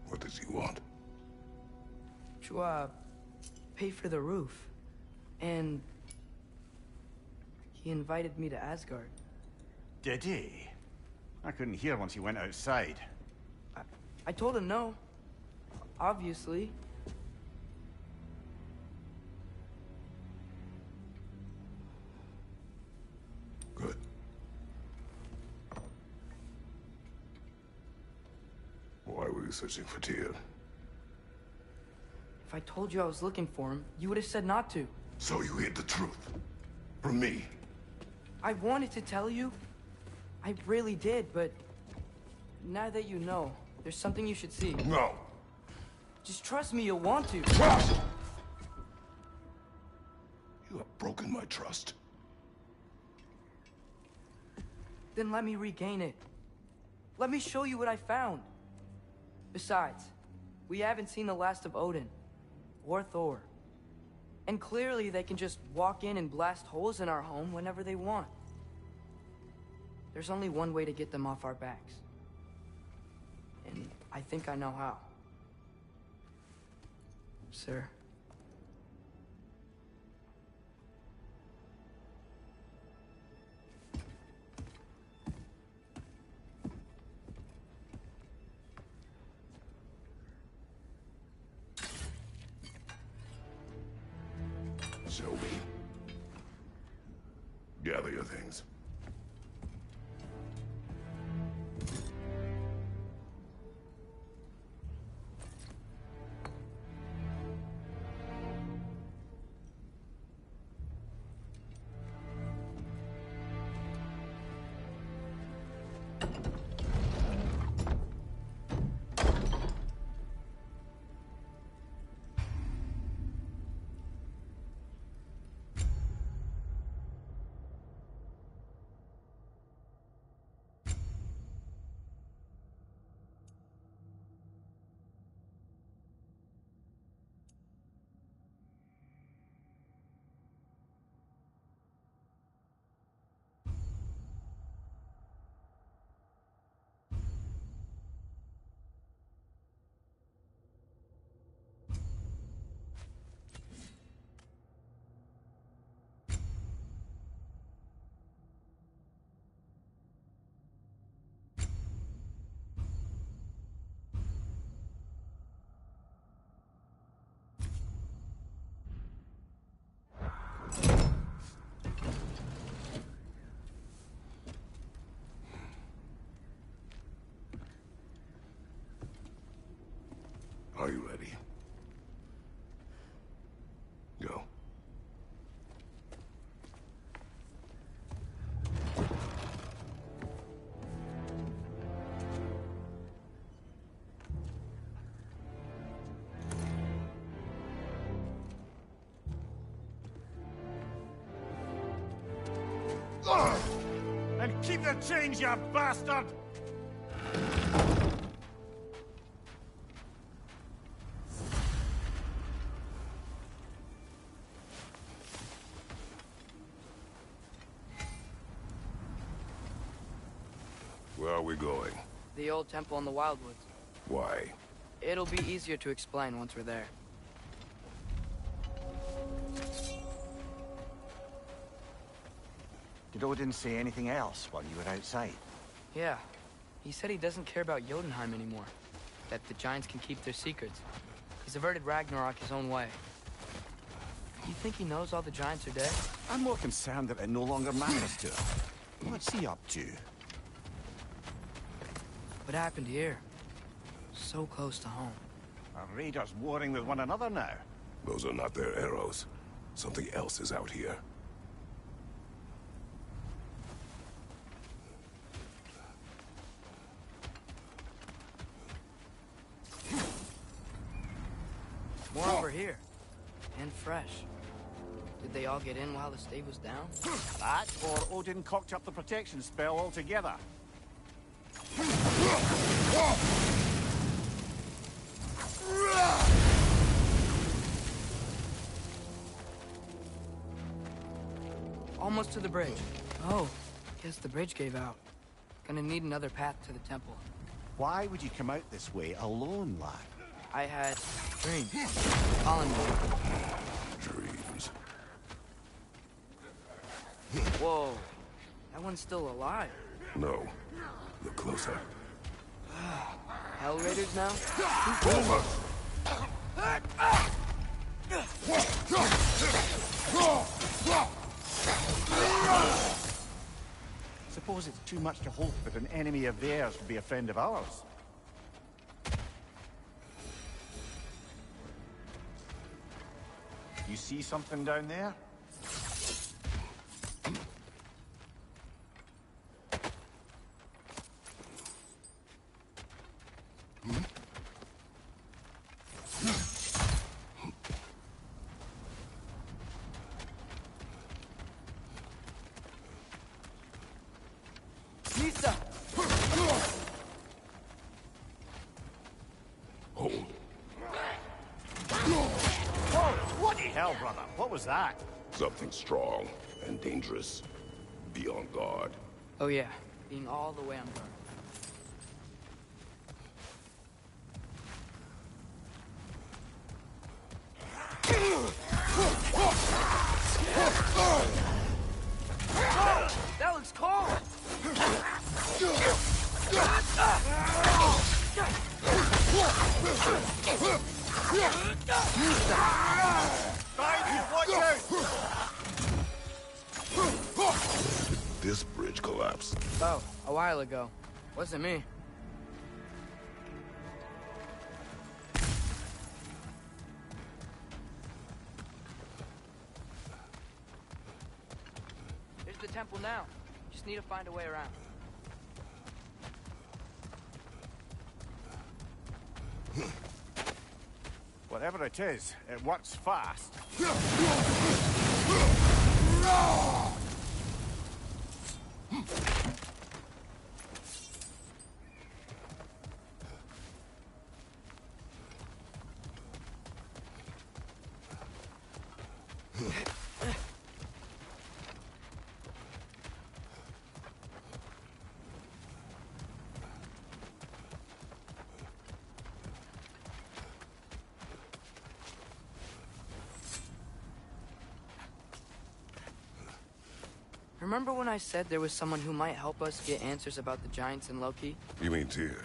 What does he want? To, pay for the roof. And he invited me to Asgard. Did he? I couldn't hear once he went outside. I told him no. Obviously. Good. Why were you searching for Tyr? If I told you I was looking for him, you would have said not to. So you hid the truth. From me. I wanted to tell you. I really did, but now that you know, there's something you should see. No. Just trust me, you'll want to. Trust! You have broken my trust. Then let me regain it. Let me show you what I found. Besides, we haven't seen the last of Odin. Or Thor. And clearly they can just walk in and blast holes in our home whenever they want. There's only one way to get them off our backs. And I think I know how. Sir. Show me. Gather your things. Are you ready? Go. And keep the change, you bastard! Where are we going? The old temple in the Wildwoods. Why? It'll be easier to explain once we're there. Did Odin say anything else while you were outside? Yeah. He said he doesn't care about Jotunheim anymore. That the Giants can keep their secrets. He's averted Ragnarok his own way. You think he knows all the Giants are dead? I'm more concerned that it no longer matters to him. What's he up to? What happened here? So close to home. Our raiders warring with one another now. Those are not their arrows. Something else is out here. More over here. And fresh. Did they all get in while the stave was down? That, or Odin cocked up the protection spell altogether. almost to the bridge. Oh, guess the bridge gave out. Gonna need another path to the temple. Why would you come out this way alone, lad? I had dreams. Calling me. Dreams. Whoa, that one's still alive. No. Look closer. Hell Raiders now? Over! Suppose it's too much to hope that an enemy of theirs would be a friend of ours. You see something down there? Lisa! Hold. Whoa! Bloody hell, brother! What was that? Something strong and dangerous. Be on guard. Oh yeah, being all the way on guard. That looks cold! Watch out! Did this bridge collapse? Oh, a while ago. Wasn't me. There's the temple now. Just need to find a way around. Whatever it is, it works fast. Remember when I said there was someone who might help us get answers about the giants and Loki? You mean Tyr?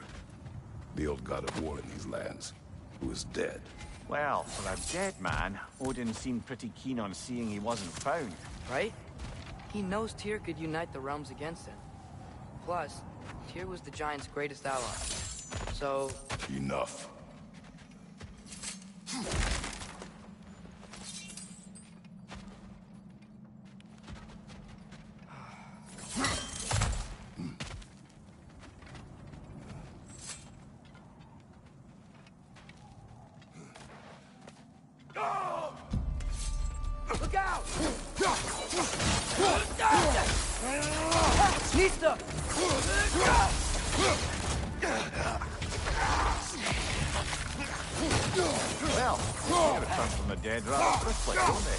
The old god of war in these lands, who is dead. Well, for a dead man, Odin seemed pretty keen on seeing he wasn't found. Right? He knows Tyr could unite the realms against him. Plus, Tyr was the giants' greatest ally. So... Enough. Look out! Nista! Well, they return from the dead rather quickly, don't they?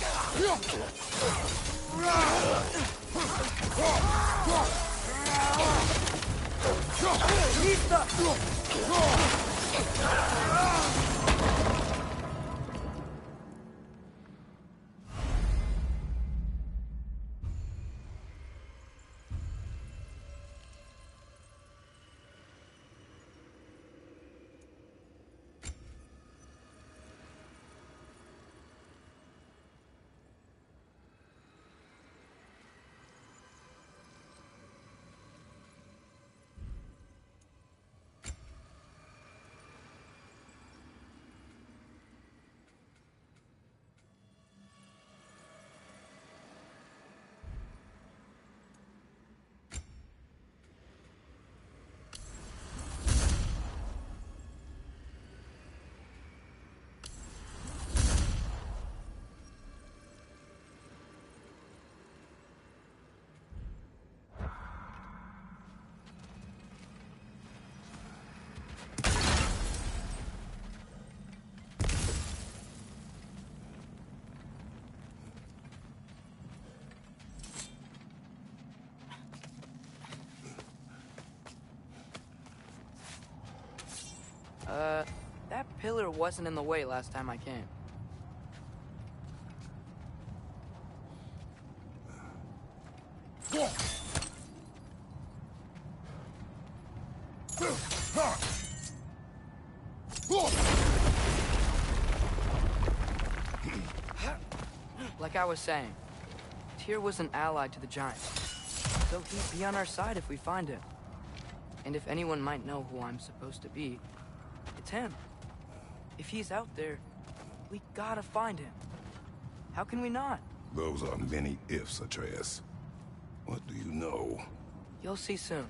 That pillar wasn't in the way last time I came. Like I was saying, Tyr was an ally to the Giants, so he'd be on our side if we find him. And if anyone might know who I'm supposed to be, it's him. If he's out there, we gotta find him. How can we not? Those are many ifs, Atreus. What do you know? You'll see soon.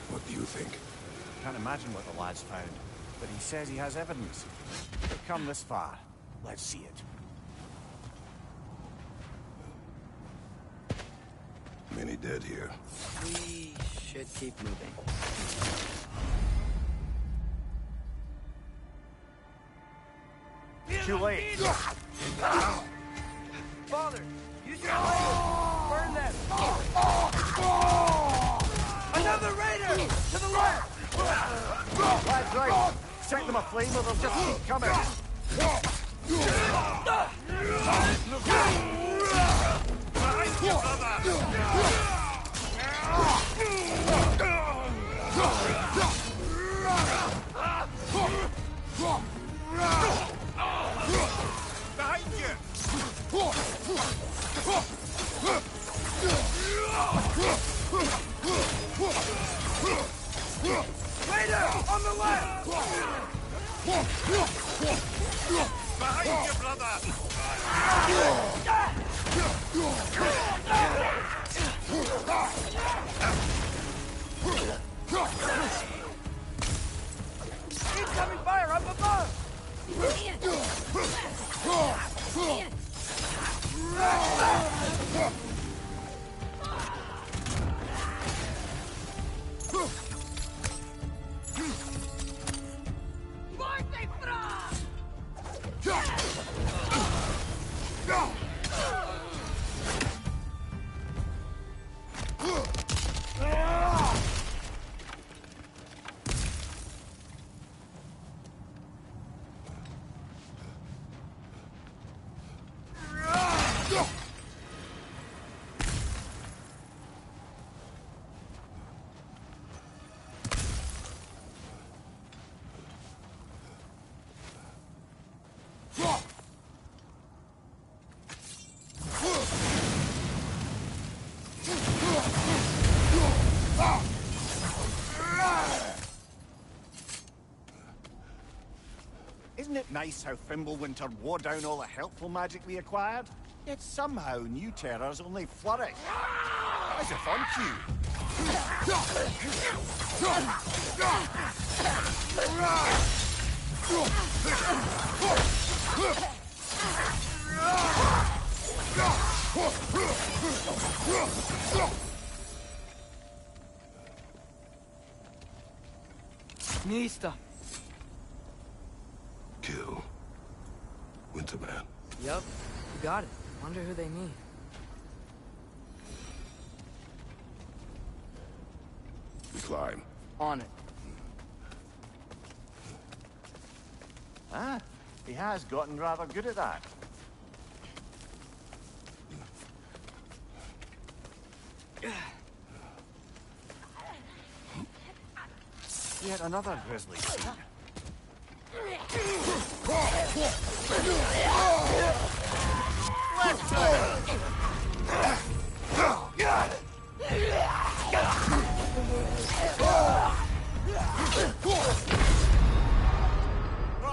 What do you think? Can't imagine what the lad's found, but he says he has evidence. We've come this far. Let's see it. Many dead here. We should keep moving. Too late. Father, use your blade! Burn them! Another raider! To the left! Lad's right. Set them aflame or they'll just keep coming. Behind you, Behind you! Raider! On the left! Behind you, brother! Incoming fire up above! Isn't it nice how Fimbulwinter wore down all the helpful magic we acquired? Yet somehow new terrors only flourish. As if on cue. Nista. Kill. Winterman. Yup, you got it. Wonder who they mean. We climb. On it. Ah, he has gotten rather good at that. Yet another grisly scene.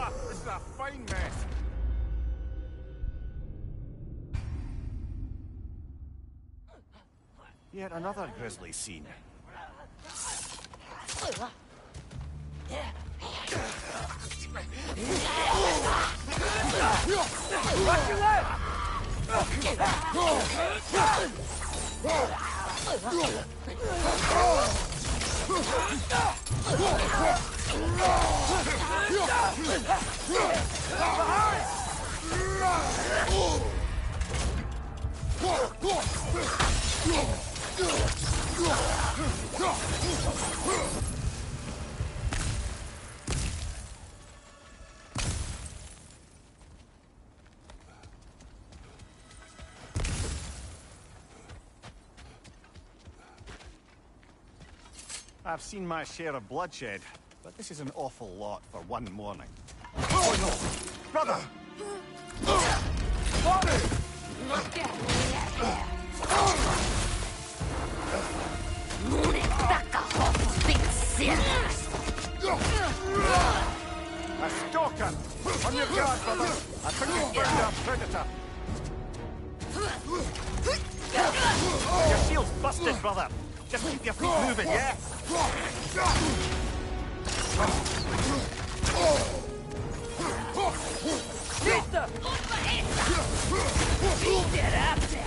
This is a fine mess. Yet another grisly scene. Watch your left! I've seen my share of bloodshed, but this is an awful lot for one morning. Oh no! Brother! A stalker! On your guard, brother! I think we found our predator! Your shield's busted, brother! Just keep your feet moving, yeah?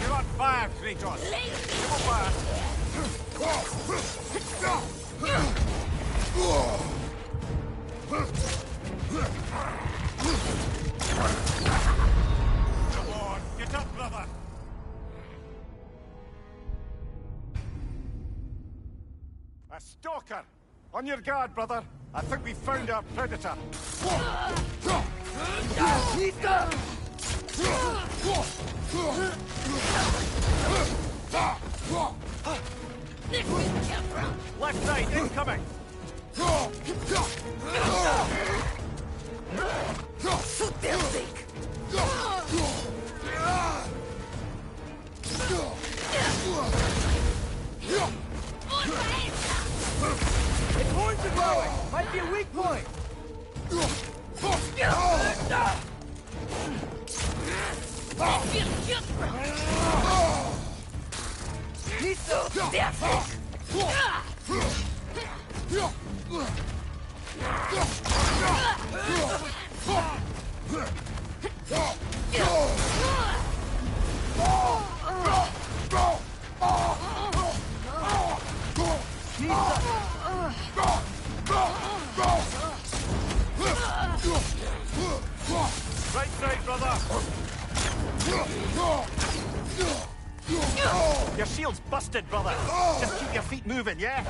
You're on fire, Kratos! Come on fire! Come on, get up, brother! A stalker! On your guard, brother! I think we found our predator! Left side, incoming! Its horns are glowing! Might be a weak point! Right side, brother! Your shield's busted, brother! Just keep your feet moving, yeah?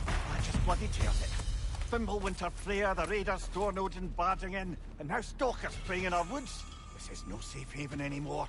I just bloody teared it. Fimbulwinter Freya, the raiders, Stornodin barging in, and now stalkers preying in our woods. This is no safe haven anymore.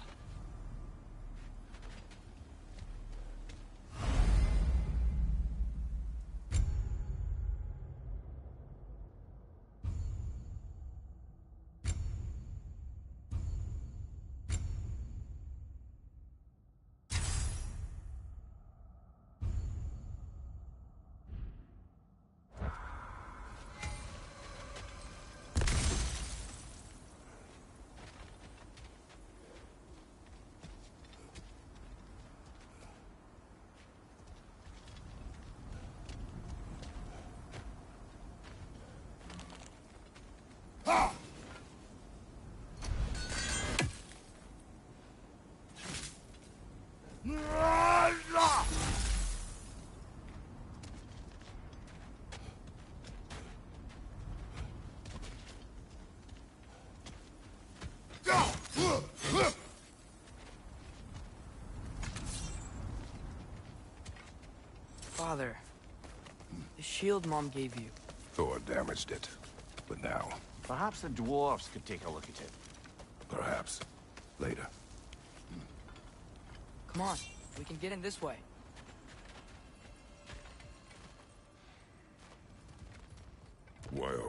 Father, the shield Mom gave you. Thor damaged it. But now, Perhaps the dwarves could take a look at it. perhaps, later. Come on, we can get in this way.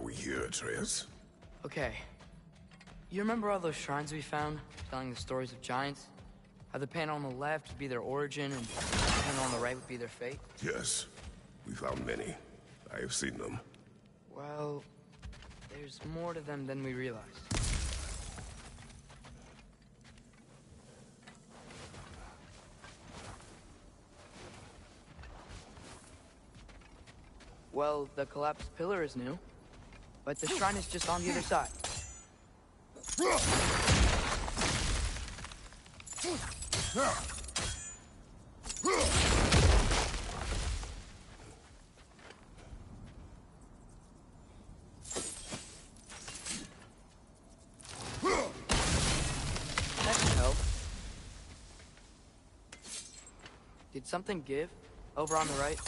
we here, Atreus? Okay. You remember all those shrines we found, telling the stories of giants? How the panel on the left would be their origin, and the panel on the right would be their fate? Yes. We found many. I have seen them. Well, there's more to them than we realized. Well, the collapsed pillar is new, but the shrine is just on the other side. That can help. Did something give? Over on the right?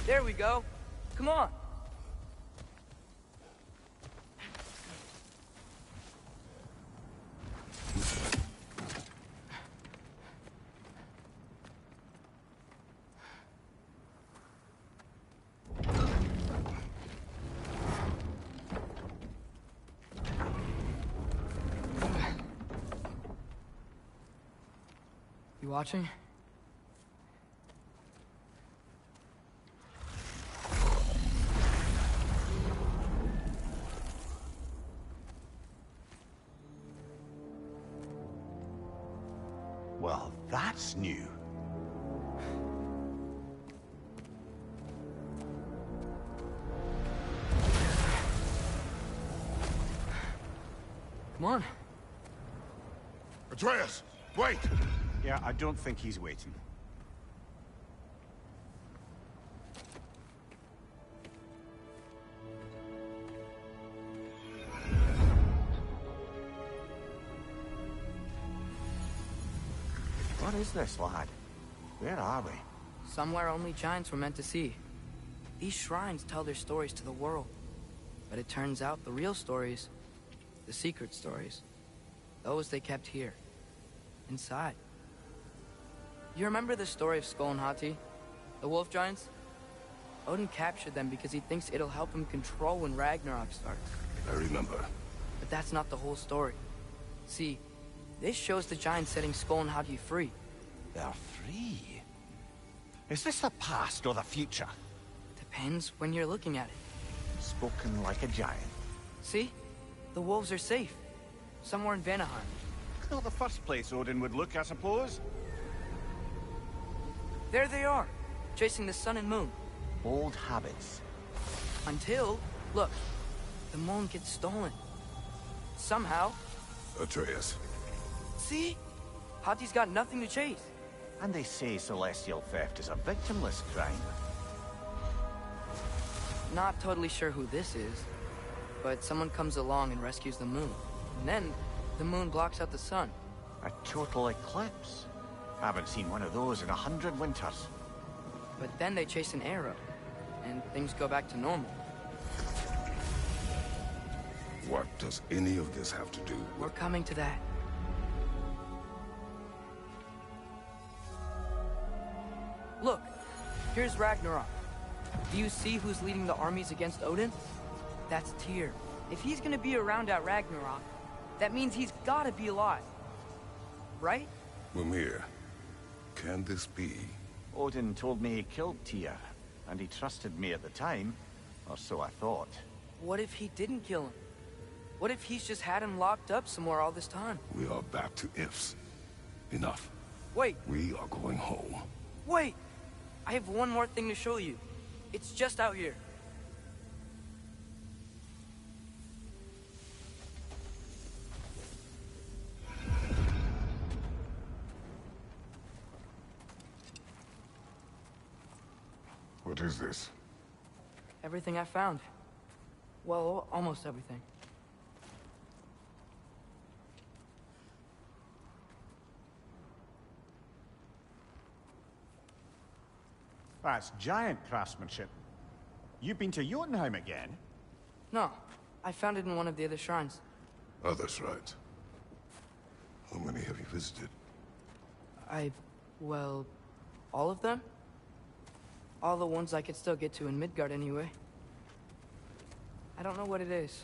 There we go. Come on. You watching? Well, that's new. Come on. Atreus, wait! Yeah, I don't think he's waiting. What is this, lad? Where are we? Somewhere only giants were meant to see. These shrines tell their stories to the world. But it turns out the real stories, the secret stories, those they kept here, inside. You remember the story of Skull and Hati? The wolf giants? Odin captured them because he thinks it'll help him control when Ragnarok starts. I remember. But that's not the whole story. See, this shows the giants setting Skull and Hati free. They're free. Is this the past or the future? Depends when you're looking at it. Spoken like a giant. See? The wolves are safe. Somewhere in Vanaheim. Not the first place Odin would look, I suppose. There they are, chasing the sun and moon. Old habits. Until, look, the moon gets stolen. Somehow. Atreus. See? Hati's got nothing to chase. And they say celestial theft is a victimless crime. Not totally sure who this is, but someone comes along and rescues the moon. And then, the moon blocks out the sun. A total eclipse. Haven't seen one of those in 100 winters. But then they chase an arrow, and things go back to normal. What does any of this have to do We're with... coming to that. Look, here's Ragnarok. Do you see who's leading the armies against Odin? That's Tyr. If he's gonna be around at Ragnarok, that means he's gotta be alive. Right? Mimir, can this be? Odin told me he killed Tyr, and he trusted me at the time, or so I thought. What if he didn't kill him? What if he's just had him locked up somewhere all this time? We are back to ifs. Enough. Wait, We are going home. wait! I have one more thing to show you. It's just out here. What is this? Everything I found. Well, almost everything. That's giant craftsmanship. You've been to Jotunheim again? No, I found it in one of the other shrines. Other shrines. How many have you visited? Well, all of them? All the ones I could still get to in Midgard anyway. I don't know what it is.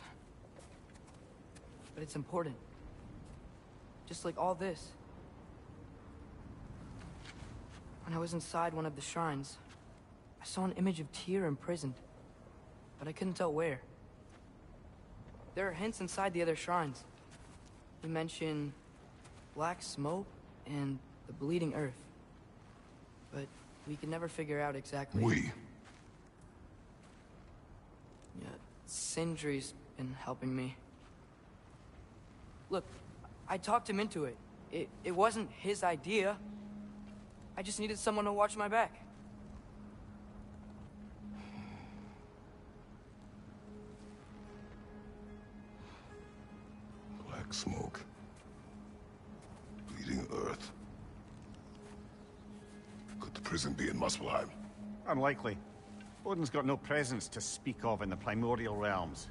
But it's important. Just like all this. When I was inside one of the shrines, I saw an image of Tyr imprisoned. But I couldn't tell where. There are hints inside the other shrines. We mention black smoke and the bleeding earth. But we can never figure out exactly... We? Yeah, Sindri's been helping me. Look, I talked him into it. It wasn't his idea. I just needed someone to watch my back. Black smoke. Bleeding earth. Could the prison be in Muspelheim? Unlikely. Odin's got no presence to speak of in the primordial realms.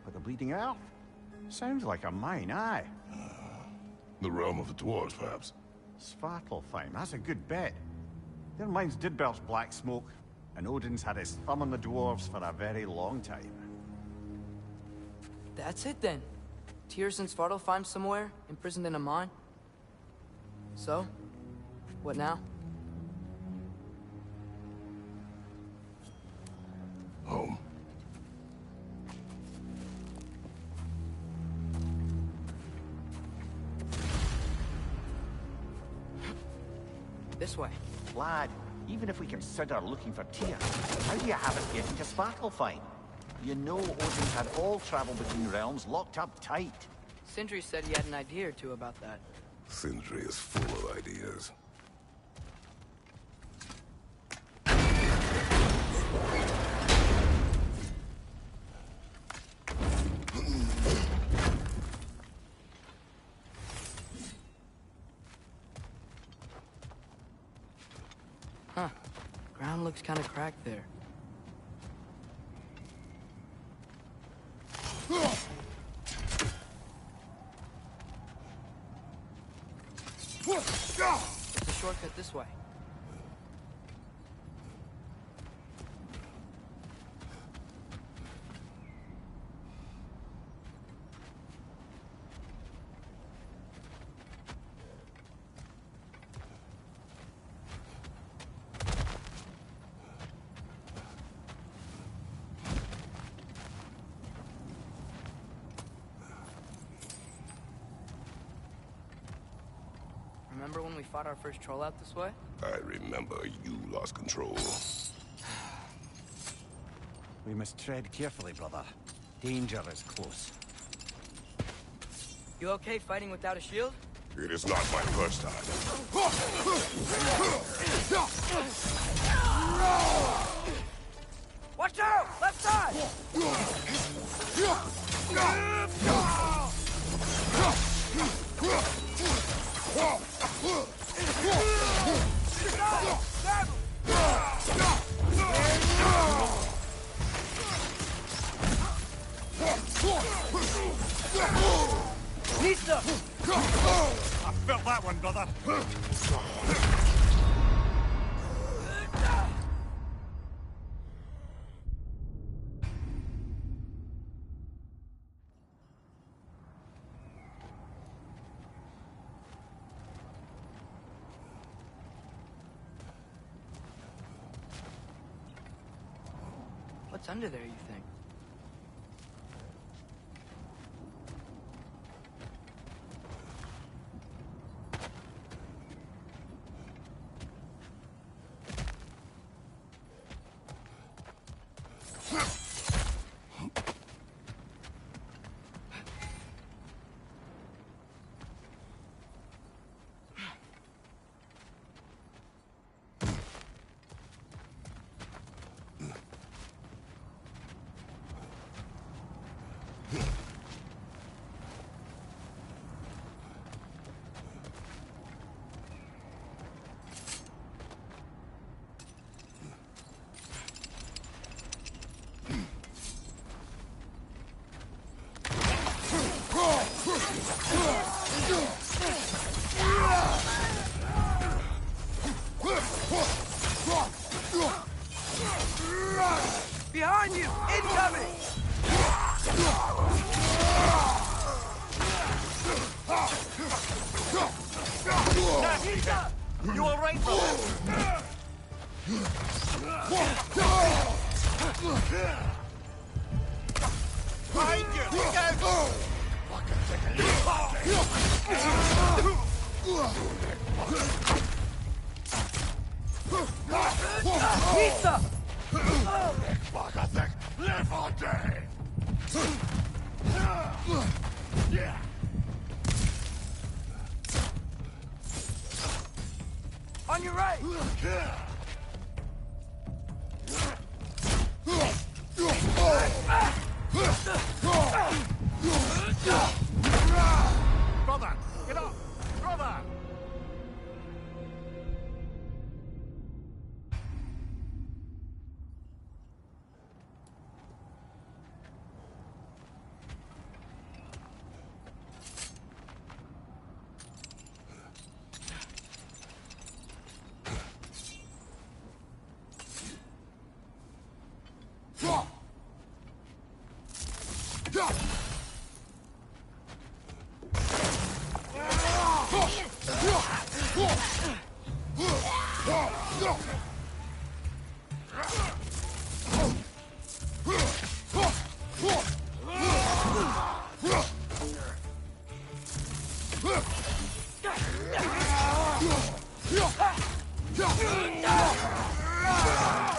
But the Bleeding Earth? Sounds like a mine, aye. The realm of the dwarves, perhaps? Svartalfheim, that's a good bet. Their mines did belch black smoke, and Odin's had his thumb on the dwarves for a very long time. That's it then. Tyr's in Svartalfheim somewhere, imprisoned in a mine. So, what now? Home. This way. Lad, even if we consider looking for Tyr, how do you have it getting to Svartalfheim? You know Odin's had all travel between realms locked up tight. Sindri said he had an idea or two about that. Sindri is full of ideas. Huh. Ground looks kind of cracked there. It's a shortcut this way. Remember when we fought our first troll out this way? I remember you lost control. We must tread carefully, brother. Danger is close. You okay fighting without a shield? It is not my first time. Watch out! Left side! I felt that one, brother. What's under there, you think? Behind you! Look out! Pizza! Live all day! On your right! Brother! Get up! Brother!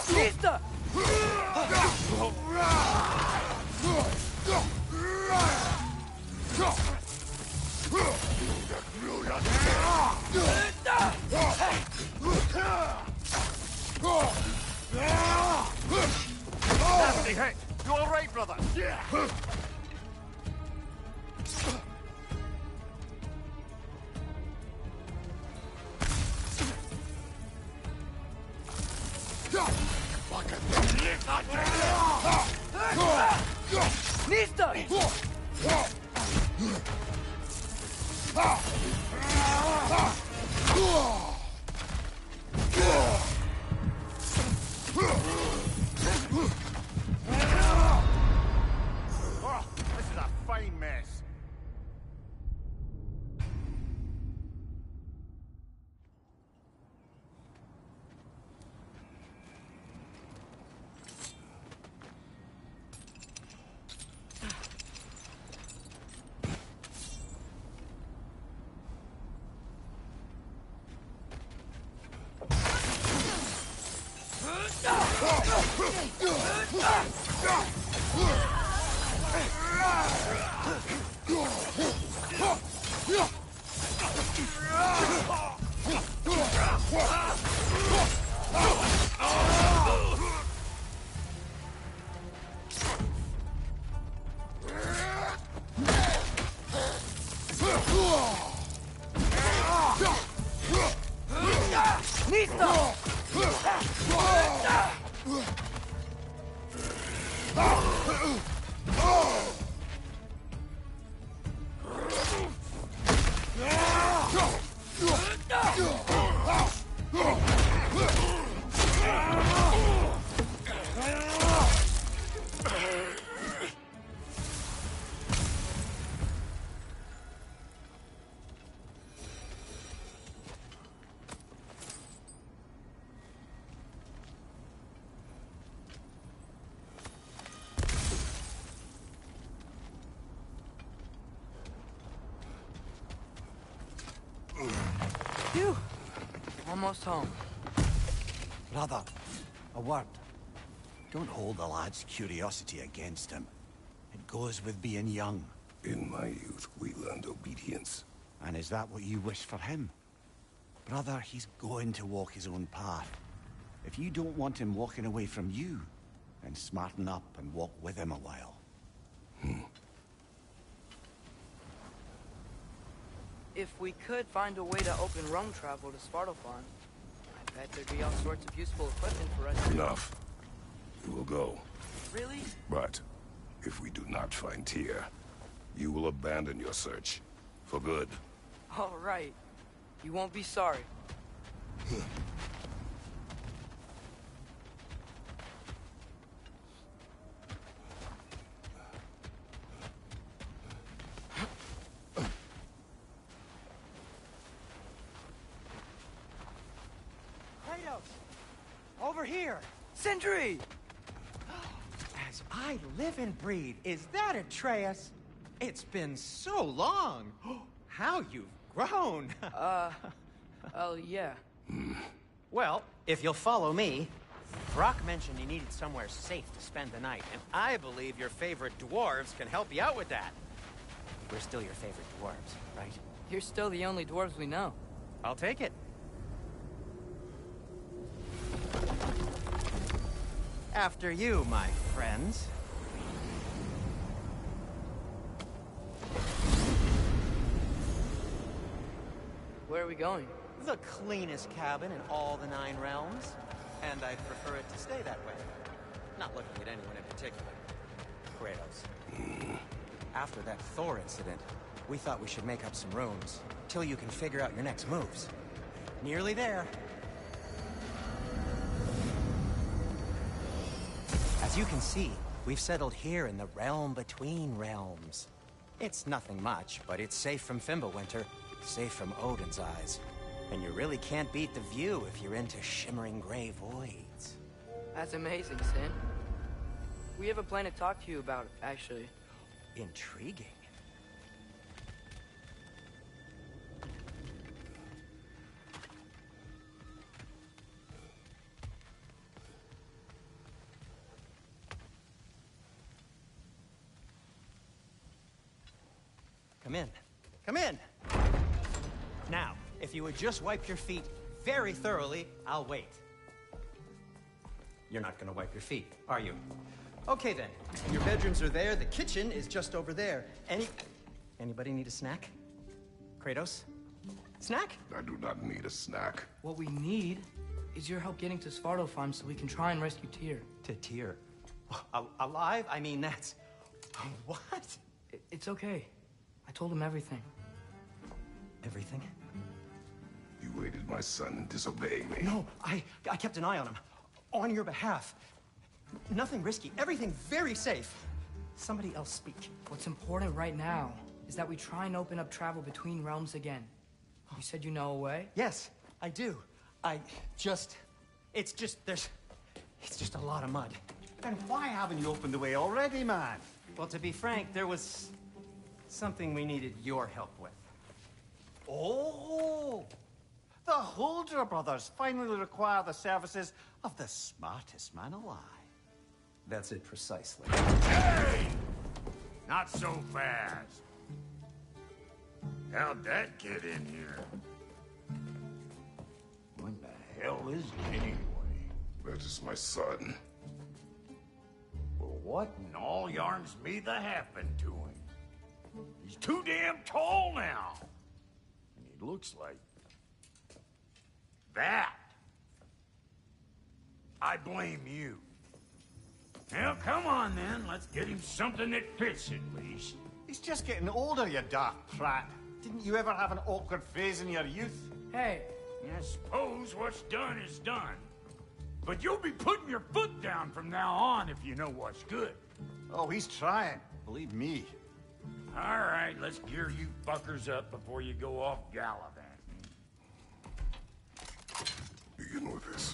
Pizza! Nasty hit! You alright, brother? Yeah! Nista! Oh, this is a fine mess. Phew. Almost home. Brother, a word. Don't hold the lad's curiosity against him. It goes with being young. In my youth, we learned obedience. And is that what you wish for him? Brother, he's going to walk his own path. If you don't want him walking away from you, then smarten up and walk with him a while. If we could find a way to open roam travel to Svartalfheim, I bet there'd be all sorts of useful equipment for us. Enough. We will go. Really? But if we do not find Tyr, you will abandon your search. For good. All right. You won't be sorry. over here! Sindri! As I live and breathe, is that Atreus? It's been so long! How you've grown! Oh, yeah. Well, if you'll follow me, Brock mentioned you needed somewhere safe to spend the night, and I believe your favorite dwarves can help you out with that. We're still your favorite dwarves, right? You're still the only dwarves we know. I'll take it. After you, my friends. Where are we going? The cleanest cabin in all the 9 realms. And I'd prefer it to stay that way. Not looking at anyone in particular. Kratos. After that Thor incident, we thought we should make up some rooms, till you can figure out your next moves. Nearly there. As you can see, we've settled here in the realm between realms. It's nothing much, but it's safe from Fimbulwinter, safe from Odin's eyes. And you really can't beat the view if you're into shimmering gray voids. That's amazing, Sin. We have a plan to talk to you about, actually. Intriguing. Come in. Come in! Now, if you would just wipe your feet very thoroughly, I'll wait. You're not gonna wipe your feet, are you? Okay then. Your bedrooms are there, the kitchen is just over there. Anybody need a snack? Kratos? Snack? I do not need a snack. What we need is your help getting to Svartalfheim so we can try and rescue Tyr. To Tyr? Alive? I mean, that's... What? It's okay. I told him everything. Everything? You aided my son in disobeying me. No, I kept an eye on him. On your behalf. Nothing risky. Everything very safe. Somebody else speak. What's important right now is that we try and open up travel between realms again. You said you know a way? Yes, I do. It's just a lot of mud. Then why haven't you opened the way already, man? Well, to be frank, there was something we needed your help with. Oh! The Holder brothers finally require the services of the smartest man alive. That's it precisely. Hey! Not so fast. How'd that get in here? What the hell is it anyway? That is my son. Well, what in all yarns me that happened to him? He's too damn tall now. And he looks like... that. I blame you. Well, come on then. Let's get him something that fits at least. He's just getting older, you dark prat. Didn't you ever have an awkward phase in your youth? Hey. I suppose what's done is done. But you'll be putting your foot down from now on if you know what's good. Oh, he's trying. Believe me. All right, let's gear you fuckers up before you go off gallivanting. Begin with this.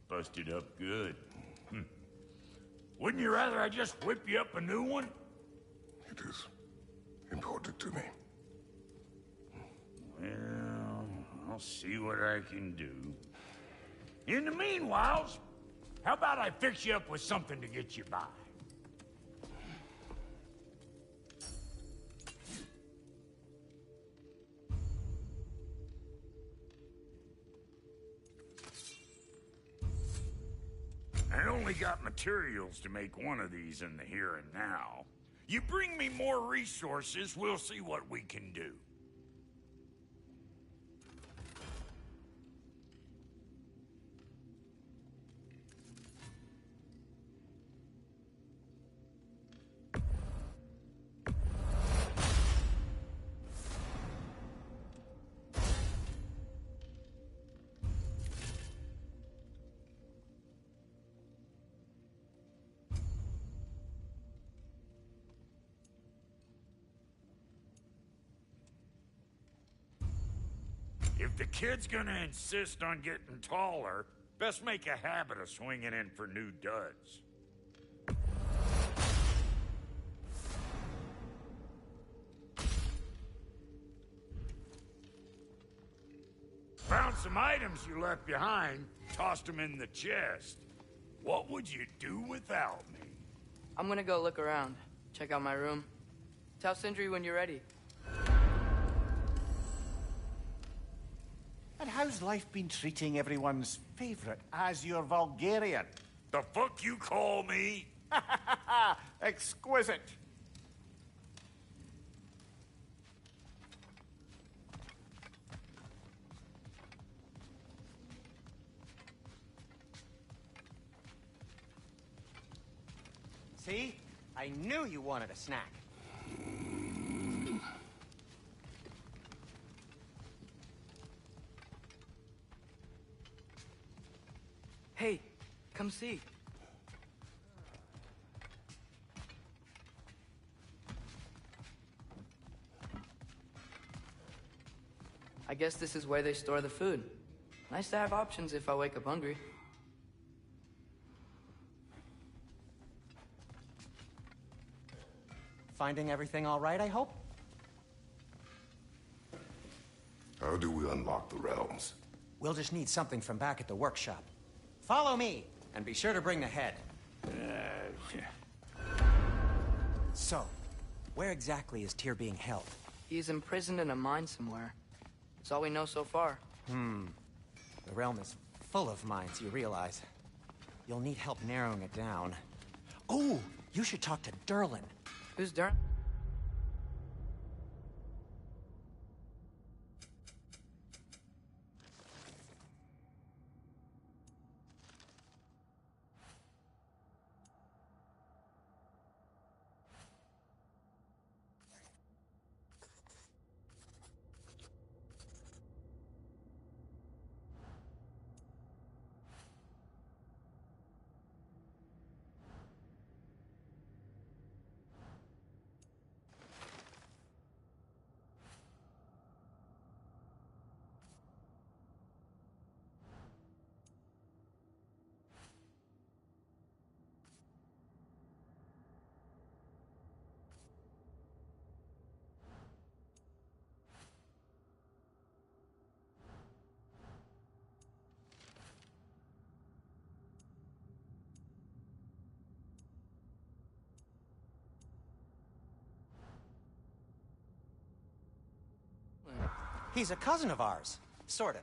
Busted up good. Wouldn't you rather I just whip you up a new one? It is important to me. Well, I'll see what I can do. In the meanwhile, how about I fix you up with something to get you by? I only got materials to make one of these in the here and now. You bring me more resources, we'll see what we can do. If the kid's gonna insist on getting taller, best make a habit of swinging in for new duds. Found some items you left behind, tossed them in the chest. What would you do without me? I'm gonna go look around. Check out my room. Tell Sindri when you're ready. And how's life been treating everyone's favorite Azure Vulgarian? The fuck you call me? Exquisite. See? I knew you wanted a snack. Hey, come see. I guess this is where they store the food. Nice to have options if I wake up hungry. Finding everything all right, I hope? How do we unlock the realms? We'll just need something from back at the workshop. Follow me, and be sure to bring the head. So, where exactly is Tyr being held? He's imprisoned in a mine somewhere. That's all we know so far. The realm is full of mines, you realize. You'll need help narrowing it down. Oh, you should talk to Durlin. Who's Durn? He's a cousin of ours. Sort of.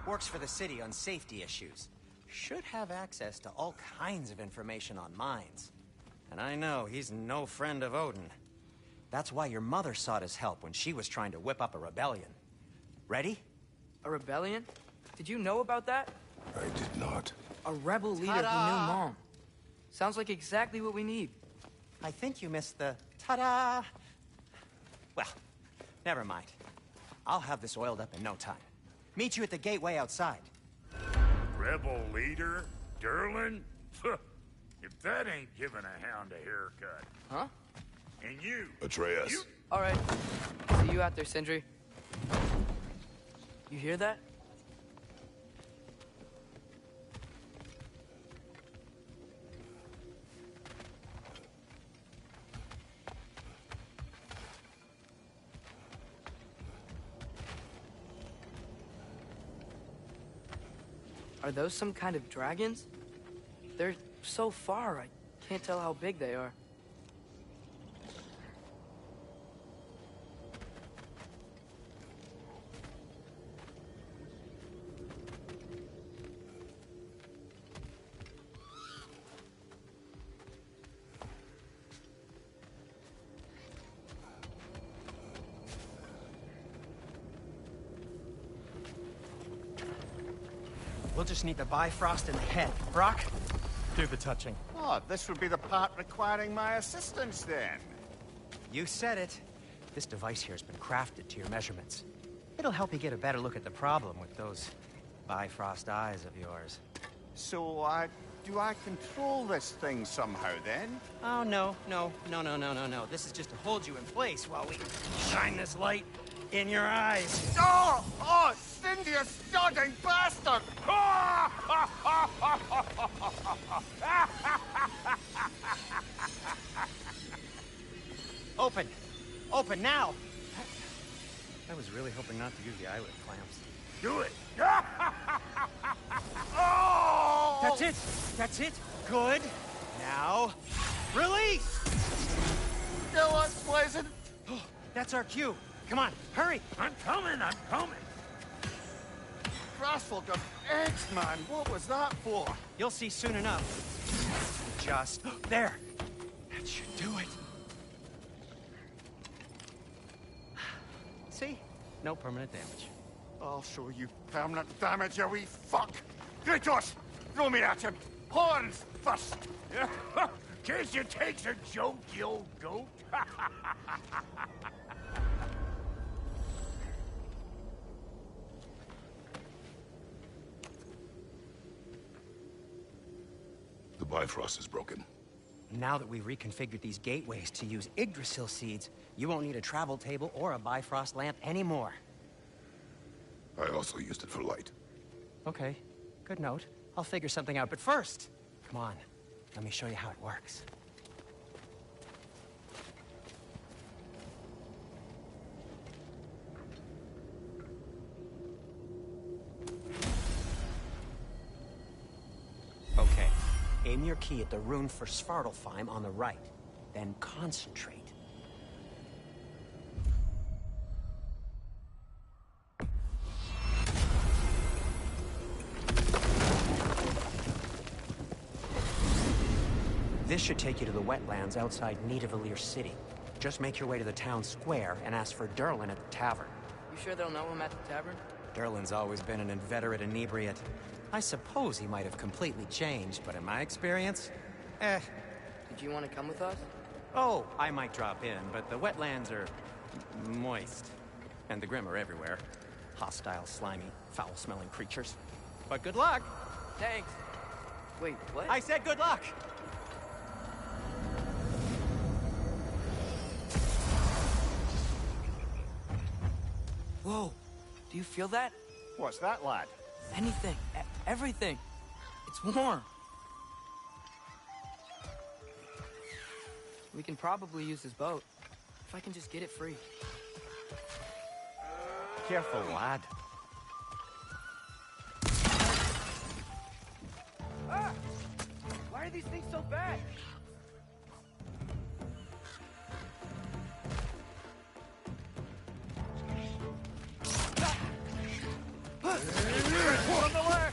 Works for the city on safety issues. should have access to all kinds of information on mines. And I know he's no friend of Odin. That's why your mother sought his help when she was trying to whip up a rebellion. Ready? A rebellion? Did you know about that? I did not. A rebel leader who knew Mom. Sounds like exactly what we need. I think you missed the ta-da. Well, never mind. I'll have this oiled up in no time. Meet you at the gateway outside. Rebel leader? Durlin? If that ain't giving a hound a haircut. Huh? And you... Atreus. All right. See you out there, Sindri. You hear that? Are those some kind of dragons? They're so far, I can't tell how big they are. We'll just need the Bifrost in the head. Brock, do the touching. Oh, this would be the part requiring my assistance, then. You said it. This device here has been crafted to your measurements. It'll help you get a better look at the problem with those Bifrost eyes of yours. So, do I control this thing somehow, then? Oh, no. This is just to hold you in place while we shine this light in your eyes. Oh! Oh, Cindy, you sodding bastard! Open! Open now! I was really hoping not to use the eyelid clamps. Do it! Oh! That's it! That's it! Good! Now, release! Still unpleasant. That's our cue. Come on, hurry! I'm coming! Grassful got eggs, man. What was that for? You'll see soon enough. Just there. That should do it. See? No permanent damage. I'll show you permanent damage, you wee fuck! Kratos! Throw me at him! Horns first! Guess you takes a joke, you old goat. The Bifrost is broken. Now that we've reconfigured these gateways to use Yggdrasil seeds, you won't need a travel table or a Bifrost lamp anymore. I also used it for light. Okay, good note. I'll figure something out, but first, come on, let me show you how it works. Okay, aim your key at the rune for Svartalfheim on the right, then concentrate. This should take you to the wetlands outside Nidavellir City. Just make your way to the town square and ask for Durlin at the tavern. You sure they'll know him at the tavern? Durlin's always been an inveterate inebriate. I suppose he might have completely changed, but in my experience, Did you want to come with us? Oh, I might drop in, but the wetlands are moist. And the Grim are everywhere. Hostile, slimy, foul-smelling creatures. But good luck! Thanks. Wait, what? I said good luck! Whoa, do you feel that? What's that, lad? Anything, everything. It's warm. We can probably use this boat, if I can just get it free. Careful, lad. Ah! Why are these things so bad? On the left!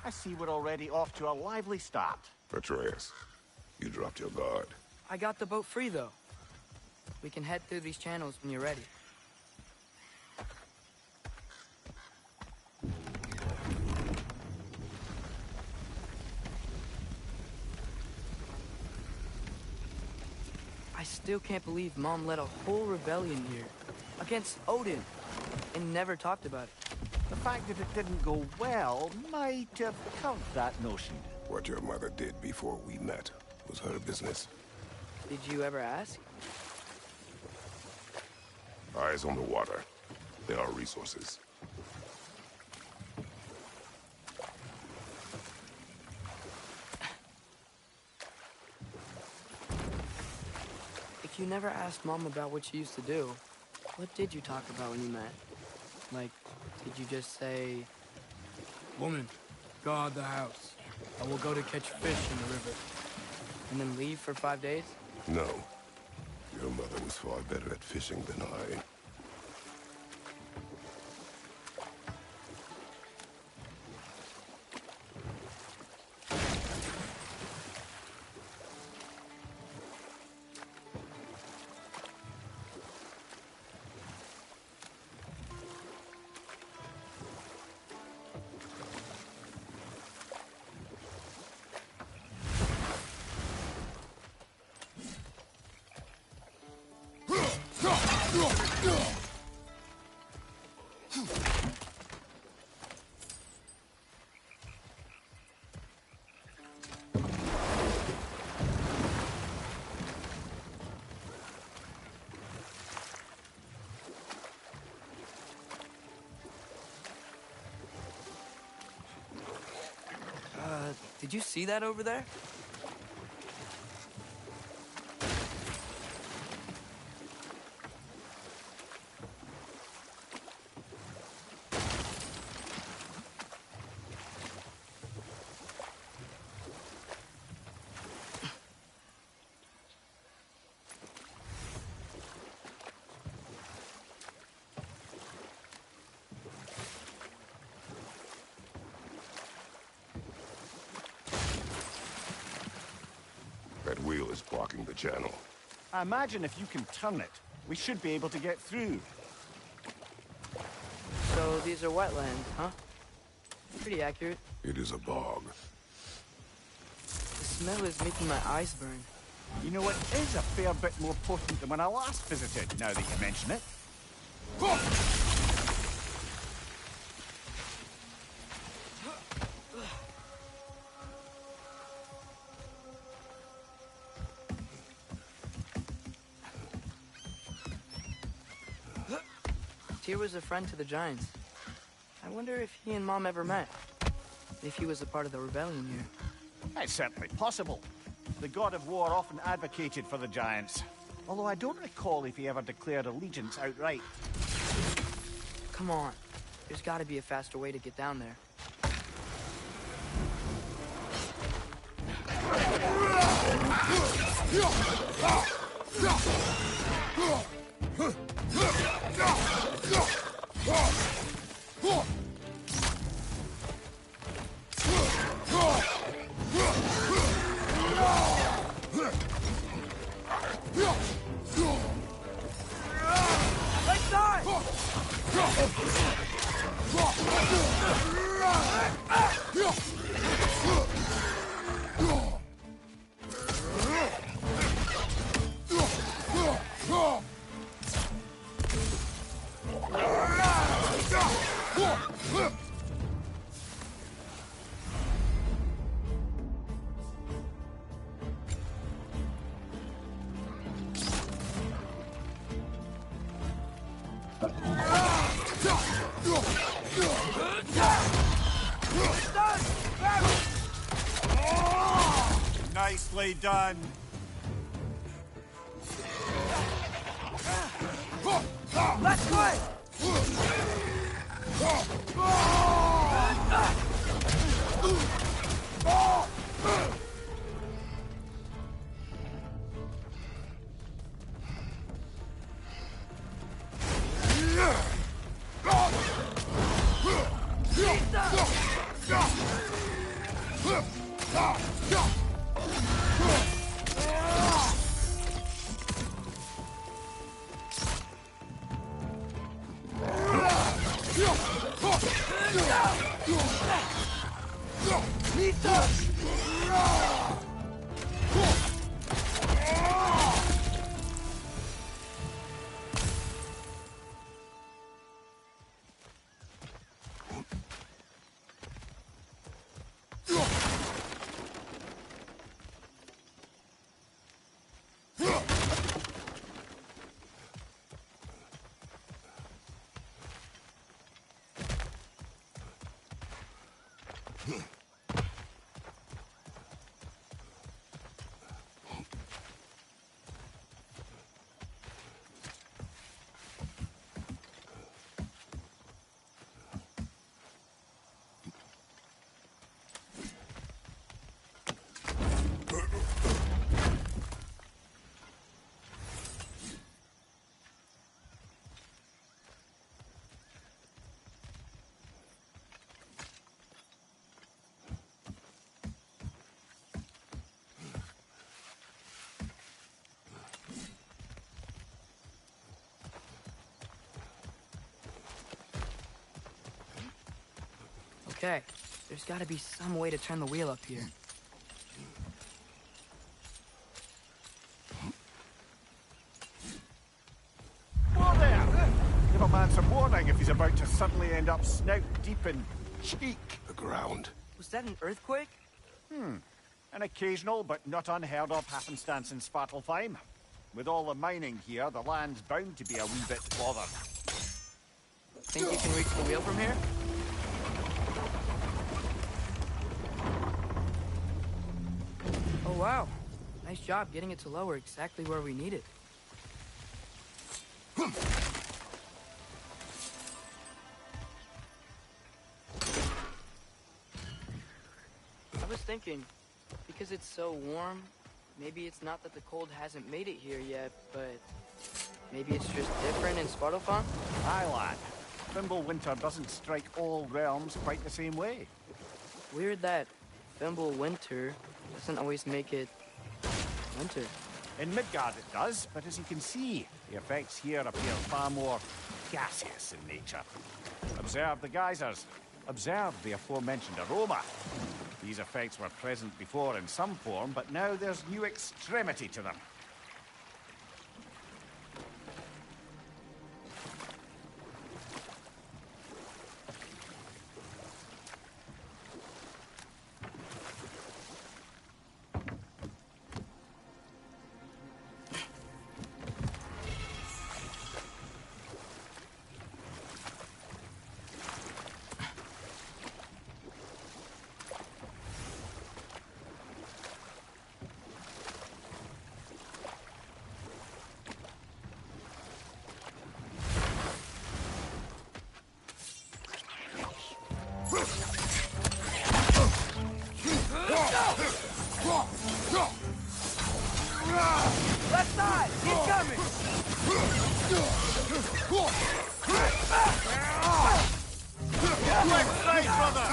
I see we're already off to a lively start. Atreus, you dropped your guard. I got the boat free, though. We can head through these channels when you're ready. I still can't believe Mom led a whole rebellion here. Against Odin. And never talked about it. The fact that it didn't go well might have covered that notion. What your mother did before we met was her business. Did you ever ask? Eyes on the water. There are resources. If you never asked Mom about what she used to do, what did you talk about when you met? Like, did you just say, "Woman, guard the house. I will go to catch fish in the river," and then leave for 5 days? No. Your mother was far better at fishing than I. Did you see that over there? That wheel is blocking the channel. I imagine if you can turn it, we should be able to get through. So these are wetlands, huh? Pretty accurate. It is a bog. The smell is making my eyes burn. You know, it is a fair bit more potent than when I last visited, now that you mention it. Tyr was a friend to the Giants. I wonder if he and Mom ever met. If he was a part of the rebellion here. It's certainly possible. The god of war often advocated for the Giants. Although I don't recall if he ever declared allegiance outright. Come on. There's got to be a faster way to get down there. Nicely done. Let's go! Okay, there's gotta be some way to turn the wheel up here. Whoa there! Give a man some warning if he's about to suddenly end up snout deep in cheek. The ground. Was that an earthquake? An occasional but not unheard of happenstance in Svartalfheim. With all the mining here, the land's bound to be a wee bit bothered. Think you can reach the wheel from here? Oh wow, nice job getting it to lower exactly where we need it. I was thinking, because it's so warm, maybe it's not that the cold hasn't made it here yet, but maybe it's just different in Svartalfheim? Aye, lad. Fimbulwinter doesn't strike all realms quite the same way. Weird that Fimbulwinter doesn't always make it winter. In Midgard it does, but as you can see, the effects here appear far more gaseous in nature. Observe the geysers. Observe the aforementioned aroma. These effects were present before in some form, but now there's new extremity to them. Left side! He's coming! Left side, brother!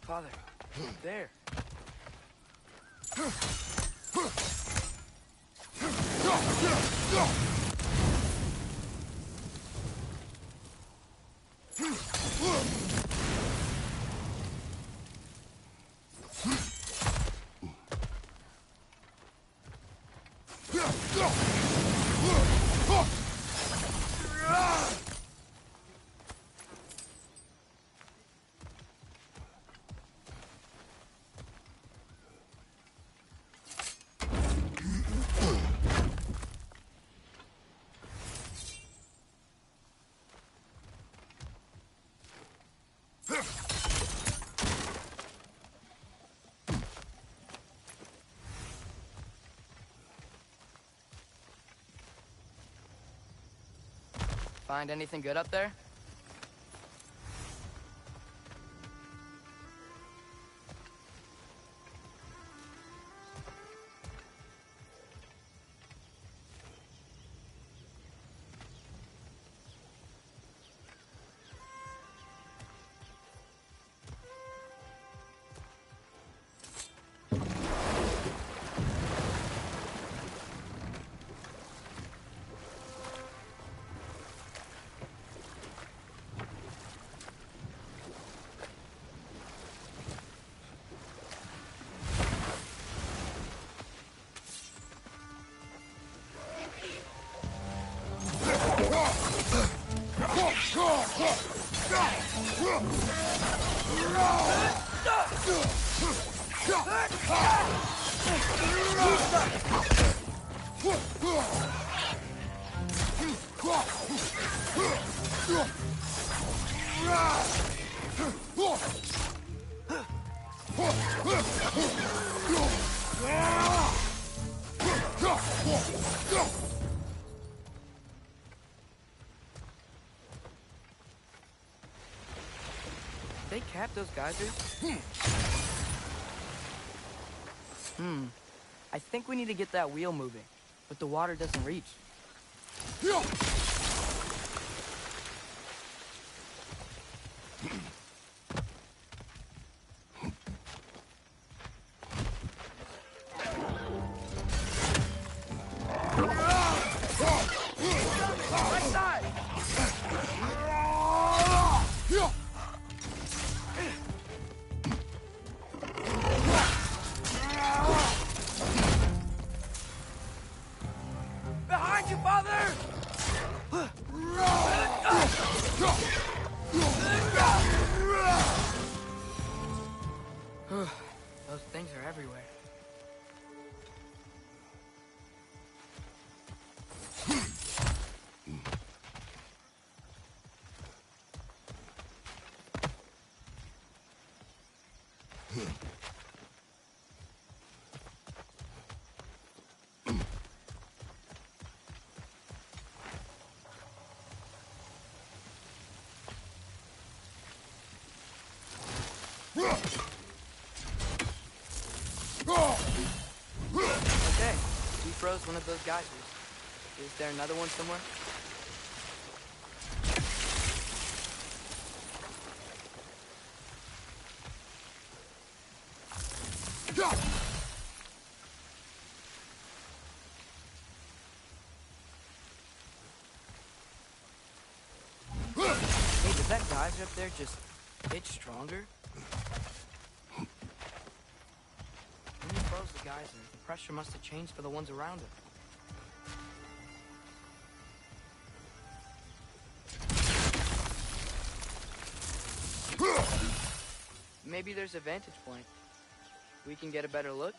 Father, there. Find anything good up there? They cap those geysers? I think we need to get that wheel moving, but the water doesn't reach. Right side! Behind you, father! Those things are everywhere. Okay, we froze one of those geysers. Is there another one somewhere? Hey, did that geyser up there just get stronger? When you froze the geyser, the pressure must have changed for the ones around it. Maybe there's a vantage point. We can get a better look.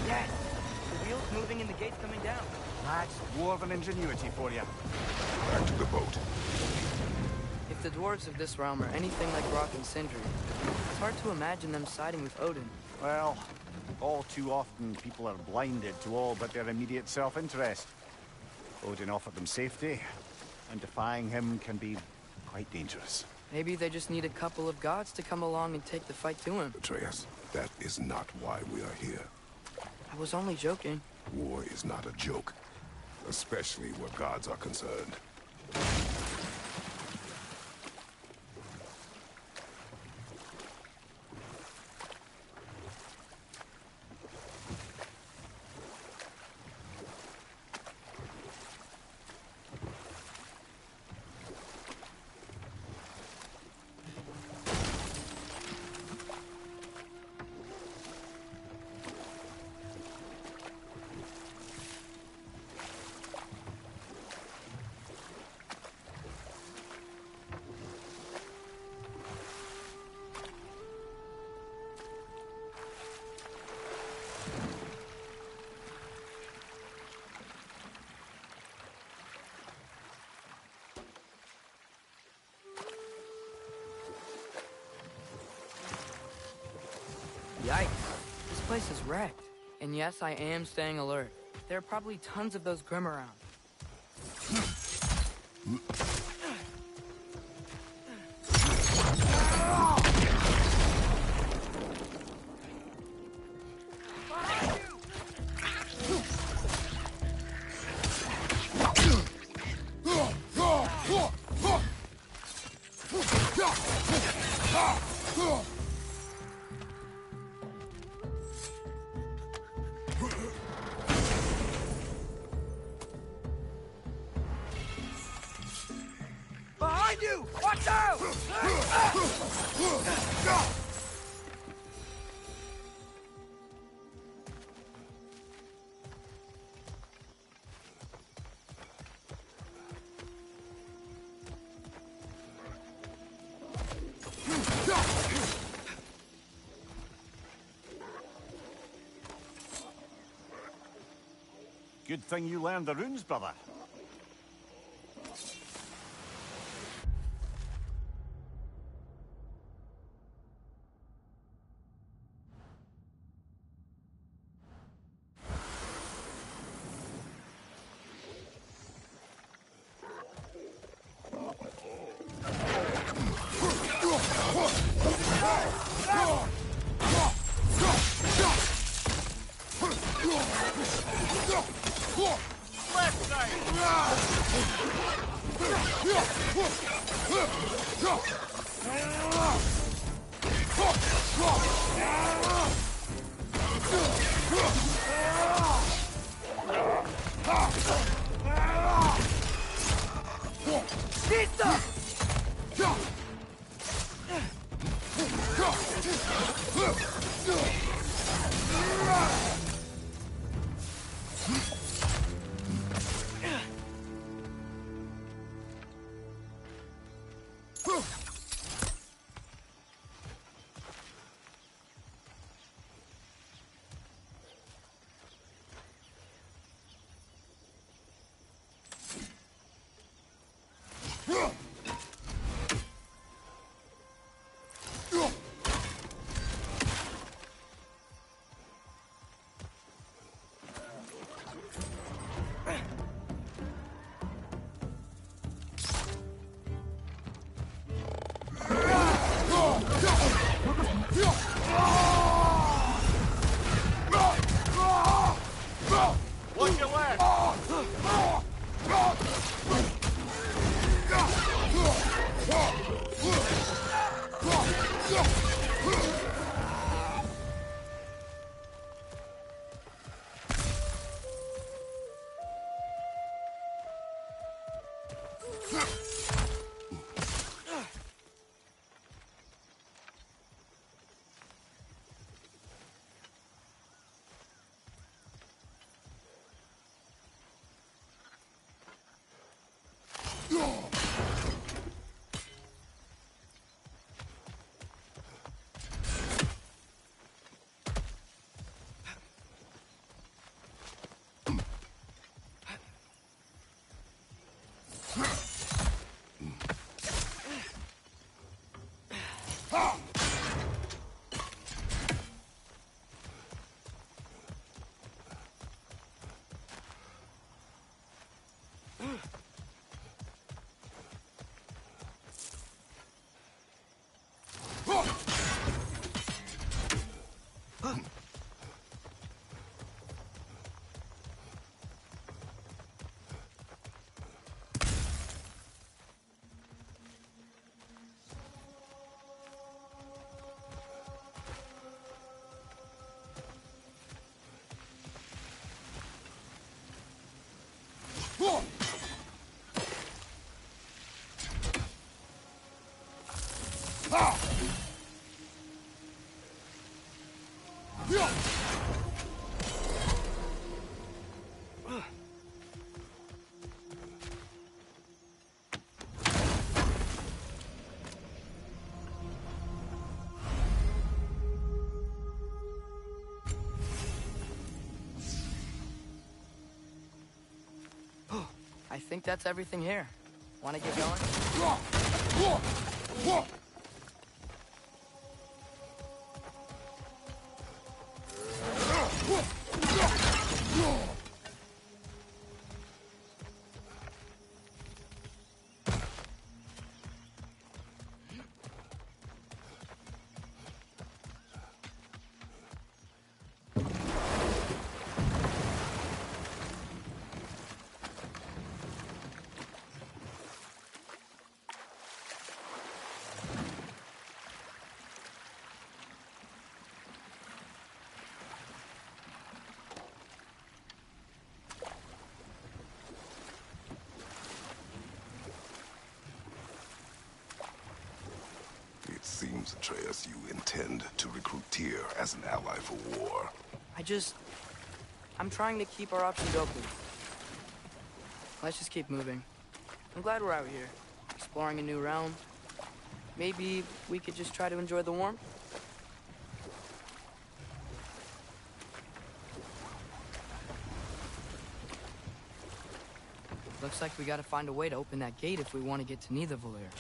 Yes! The wheel's moving and the gate's coming down. That's dwarven ingenuity for you. Back to the boat. the dwarves of this realm are anything like Rock and Sindri, it's hard to imagine them siding with Odin. Well, all too often people are blinded to all but their immediate self-interest. Odin offered them safety, and defying him can be quite dangerous. Maybe they just need a couple of gods to come along and take the fight to him. Atreus, that is not why we are here. I was only joking. War is not a joke, especially where gods are concerned. Yikes. This place is wrecked. And yes, I am staying alert. There are probably tons of those Grim around. Behind you! Watch out! Good thing you learned the runes, brother. Watch your left! I think that's everything here. Want to get going? It seems, Atreus, you intend to recruit Tyr as an ally for war. I'm trying to keep our options open. Let's just keep moving. I'm glad we're out here, exploring a new realm. Maybe we could just try to enjoy the warmth? Looks like we gotta find a way to open that gate if we want to get to Nidavellir.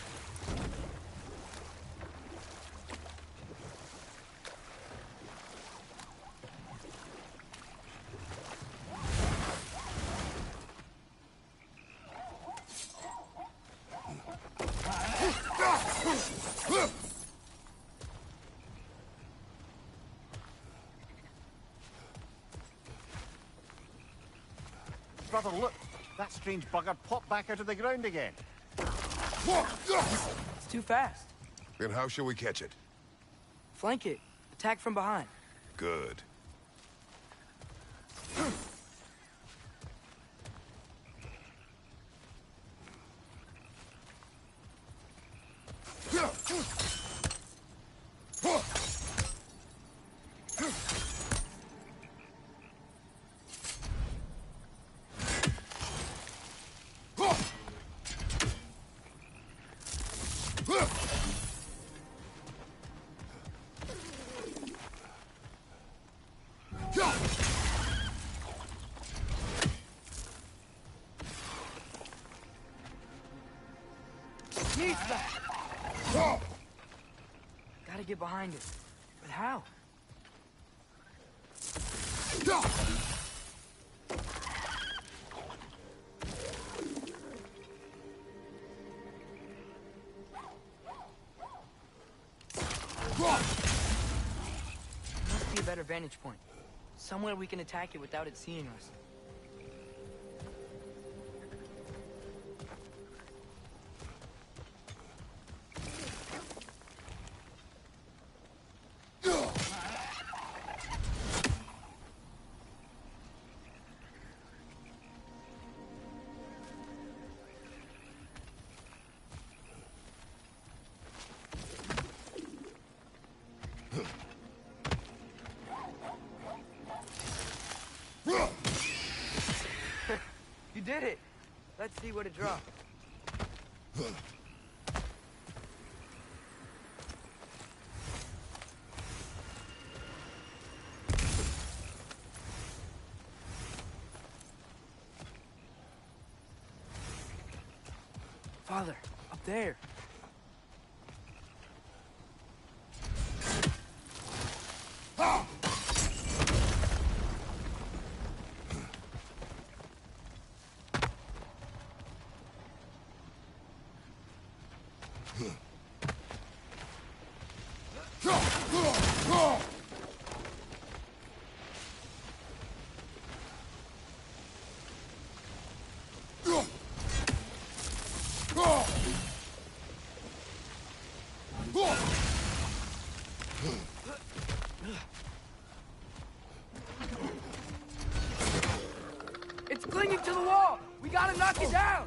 Brother, look! That strange bugger popped back out of the ground again. It's too fast. Then how shall we catch it? Flank it. Attack from behind. Good. Gotta get behind it. But how? Must be a better vantage point. Somewhere we can attack it without it seeing us. You did it! Let's see what it dropped. Father, up there. It's clinging to the wall! We gotta knock it down!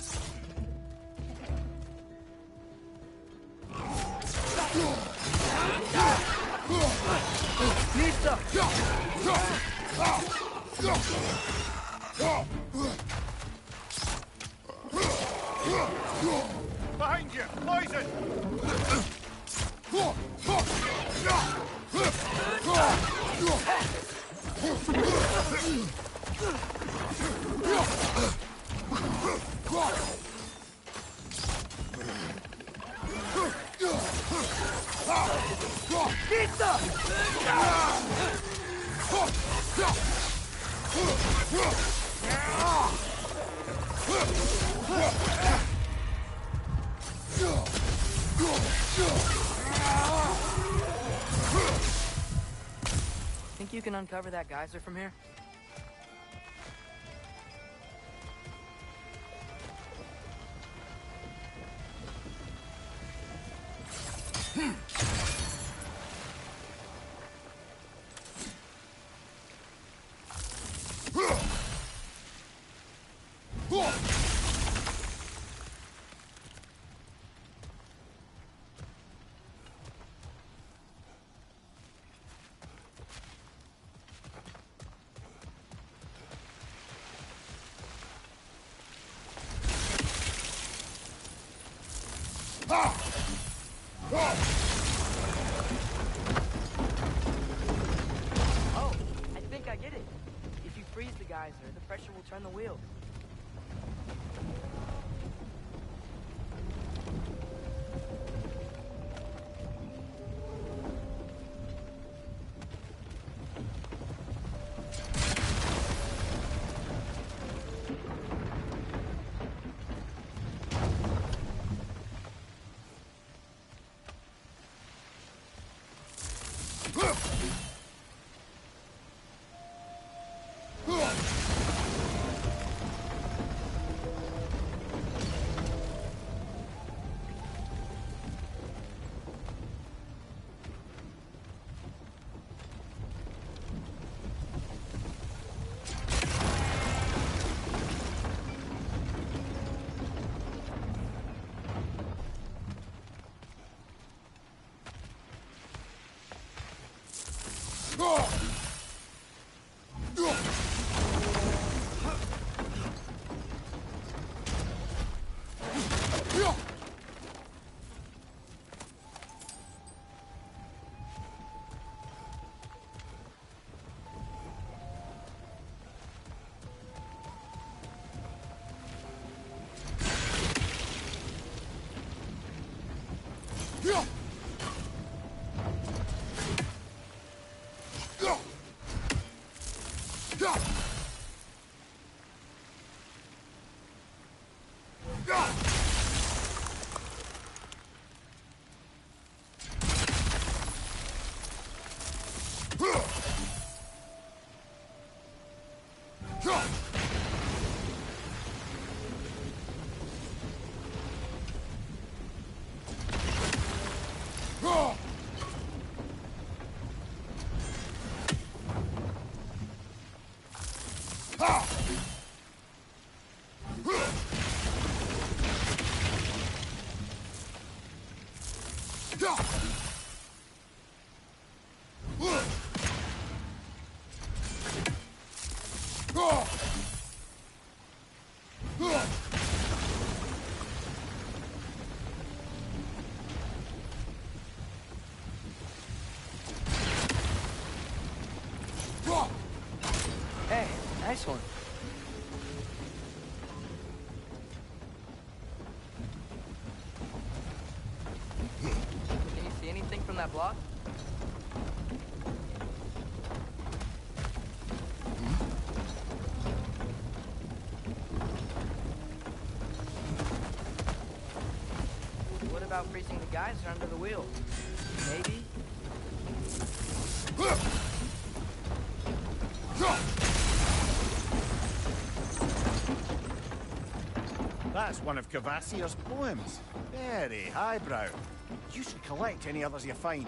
Behind you! Poison! Think you can uncover that geyser from here? Oh, I think I get it. If you freeze the geyser, the pressure will turn the wheel. Hey, nice one. Can you see anything from that block? What about freezing the geyser under the wheel? Maybe? That's one of Cavassier's poems. Very highbrow. You should collect any others you find.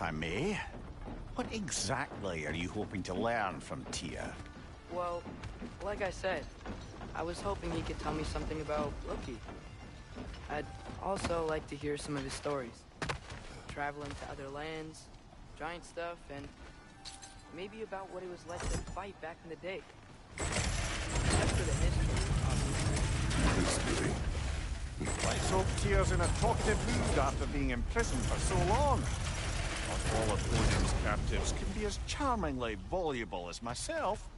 I may. What exactly are you hoping to learn from Tyr? Well, like I said, I was hoping he could tell me something about Loki. I'd also like to hear some of his stories. Traveling to other lands, giant stuff, and maybe about what it was like to fight back in the day. After the history, History. Let's hope Tyr's in a talkative mood after being imprisoned for so long. Not all of Odin's captives can be as charmingly voluble as myself.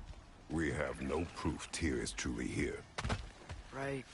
We have no proof Tyr is truly here. right.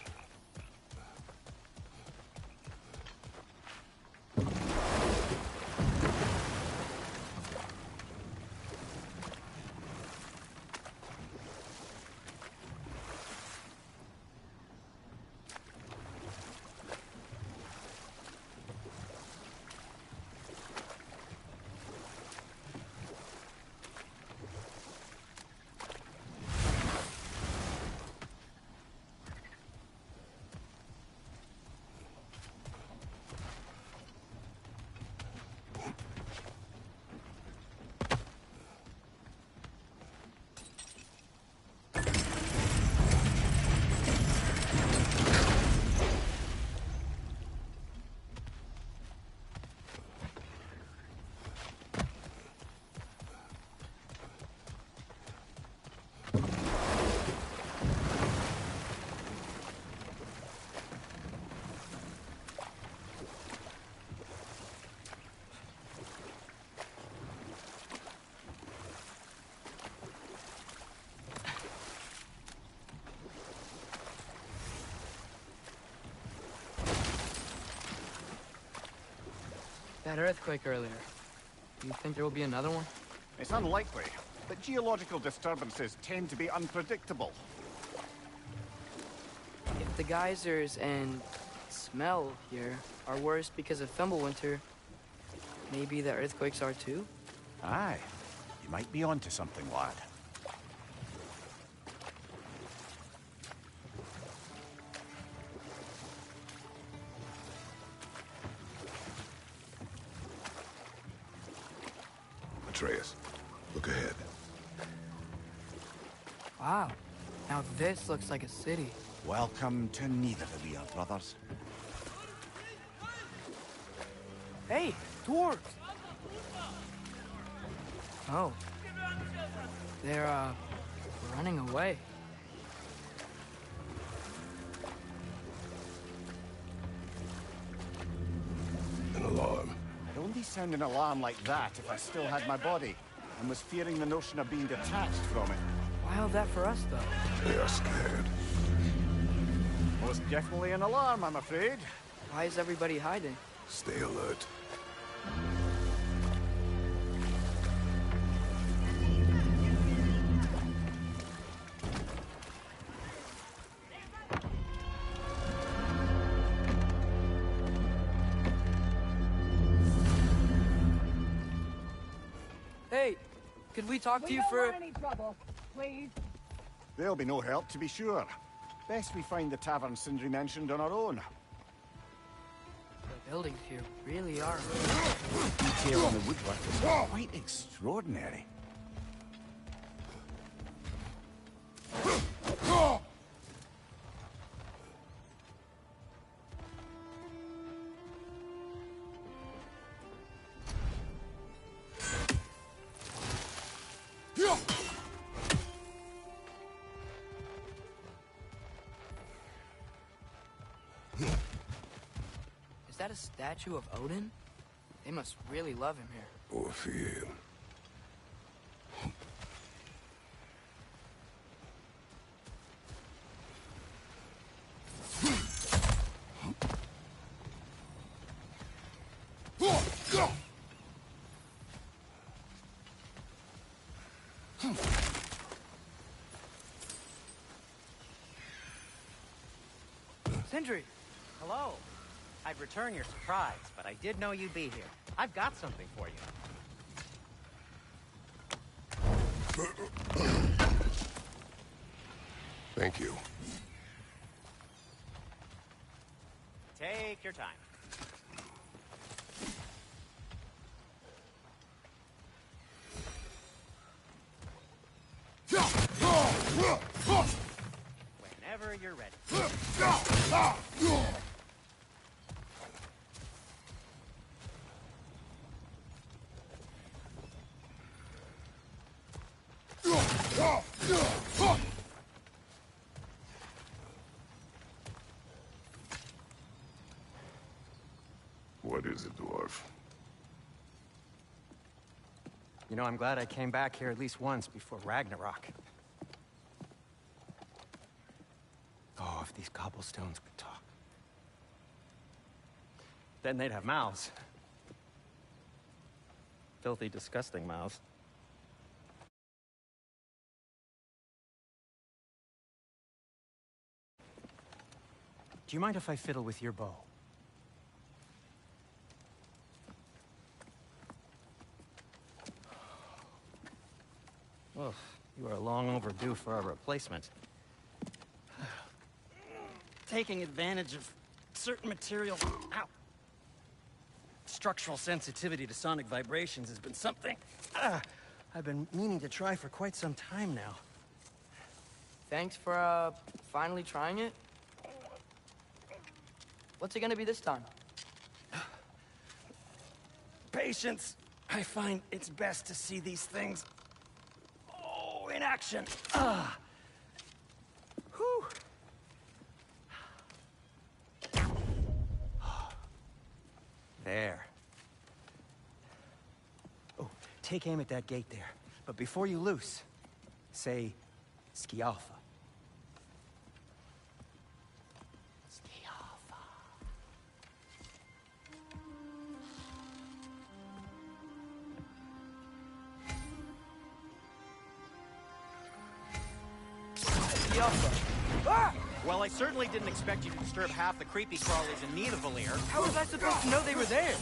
That earthquake earlier. Do you think there will be another one? It's unlikely, but geological disturbances tend to be unpredictable. If the geysers and smell here are worse because of Fimbulwinter, maybe the earthquakes are too? Aye, you might be onto something, lad. Atreus, look ahead. Wow. Now this looks like a city. Welcome to neither of we are brothers. Hey, dwarves! Oh. They're, running away. An alarm. I'd only sound an alarm like that if I still had my body, and was fearing the notion of being detached from it. Why all that for us, though? They are scared. Most definitely an alarm, I'm afraid. Why is everybody hiding? Stay alert. Hey, could we talk to you for... We don't want any trouble, please. There'll be no help, to be sure. Best we find the tavern Sindri mentioned on our own. The buildings here really are... Detail on the woodwork is quite extraordinary. Is that a statue of Odin? They must really love him here. Or fear him. Sindri! Hello. I'd return your surprise, but I did know you'd be here. I've got something for you. Thank you. Take your time. Whenever you're ready. What is it, dwarf? You know, I'm glad I came back here at least once before Ragnarok. Oh, if these cobblestones could talk. Then they'd have mouths. Filthy, disgusting mouths. Do you mind if I fiddle with your bow? Well, you are long overdue for a replacement. Taking advantage of certain material... Ow! Structural sensitivity to sonic vibrations has been something I've been meaning to try for quite some time now. Thanks for, finally trying it. What's it gonna be this time? Patience. I find it's best to see these things... in action. Whew. There. Oh, take aim at that gate there. But before you loose, say, Skialfa. Well, I certainly didn't expect you to disturb half the creepy crawlies in need of Valir. How was I supposed to know they were there?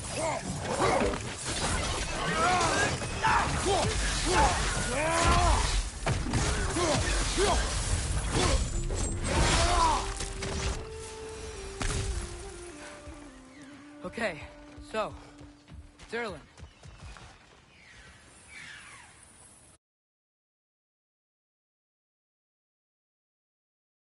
Okay, so, Zerlin,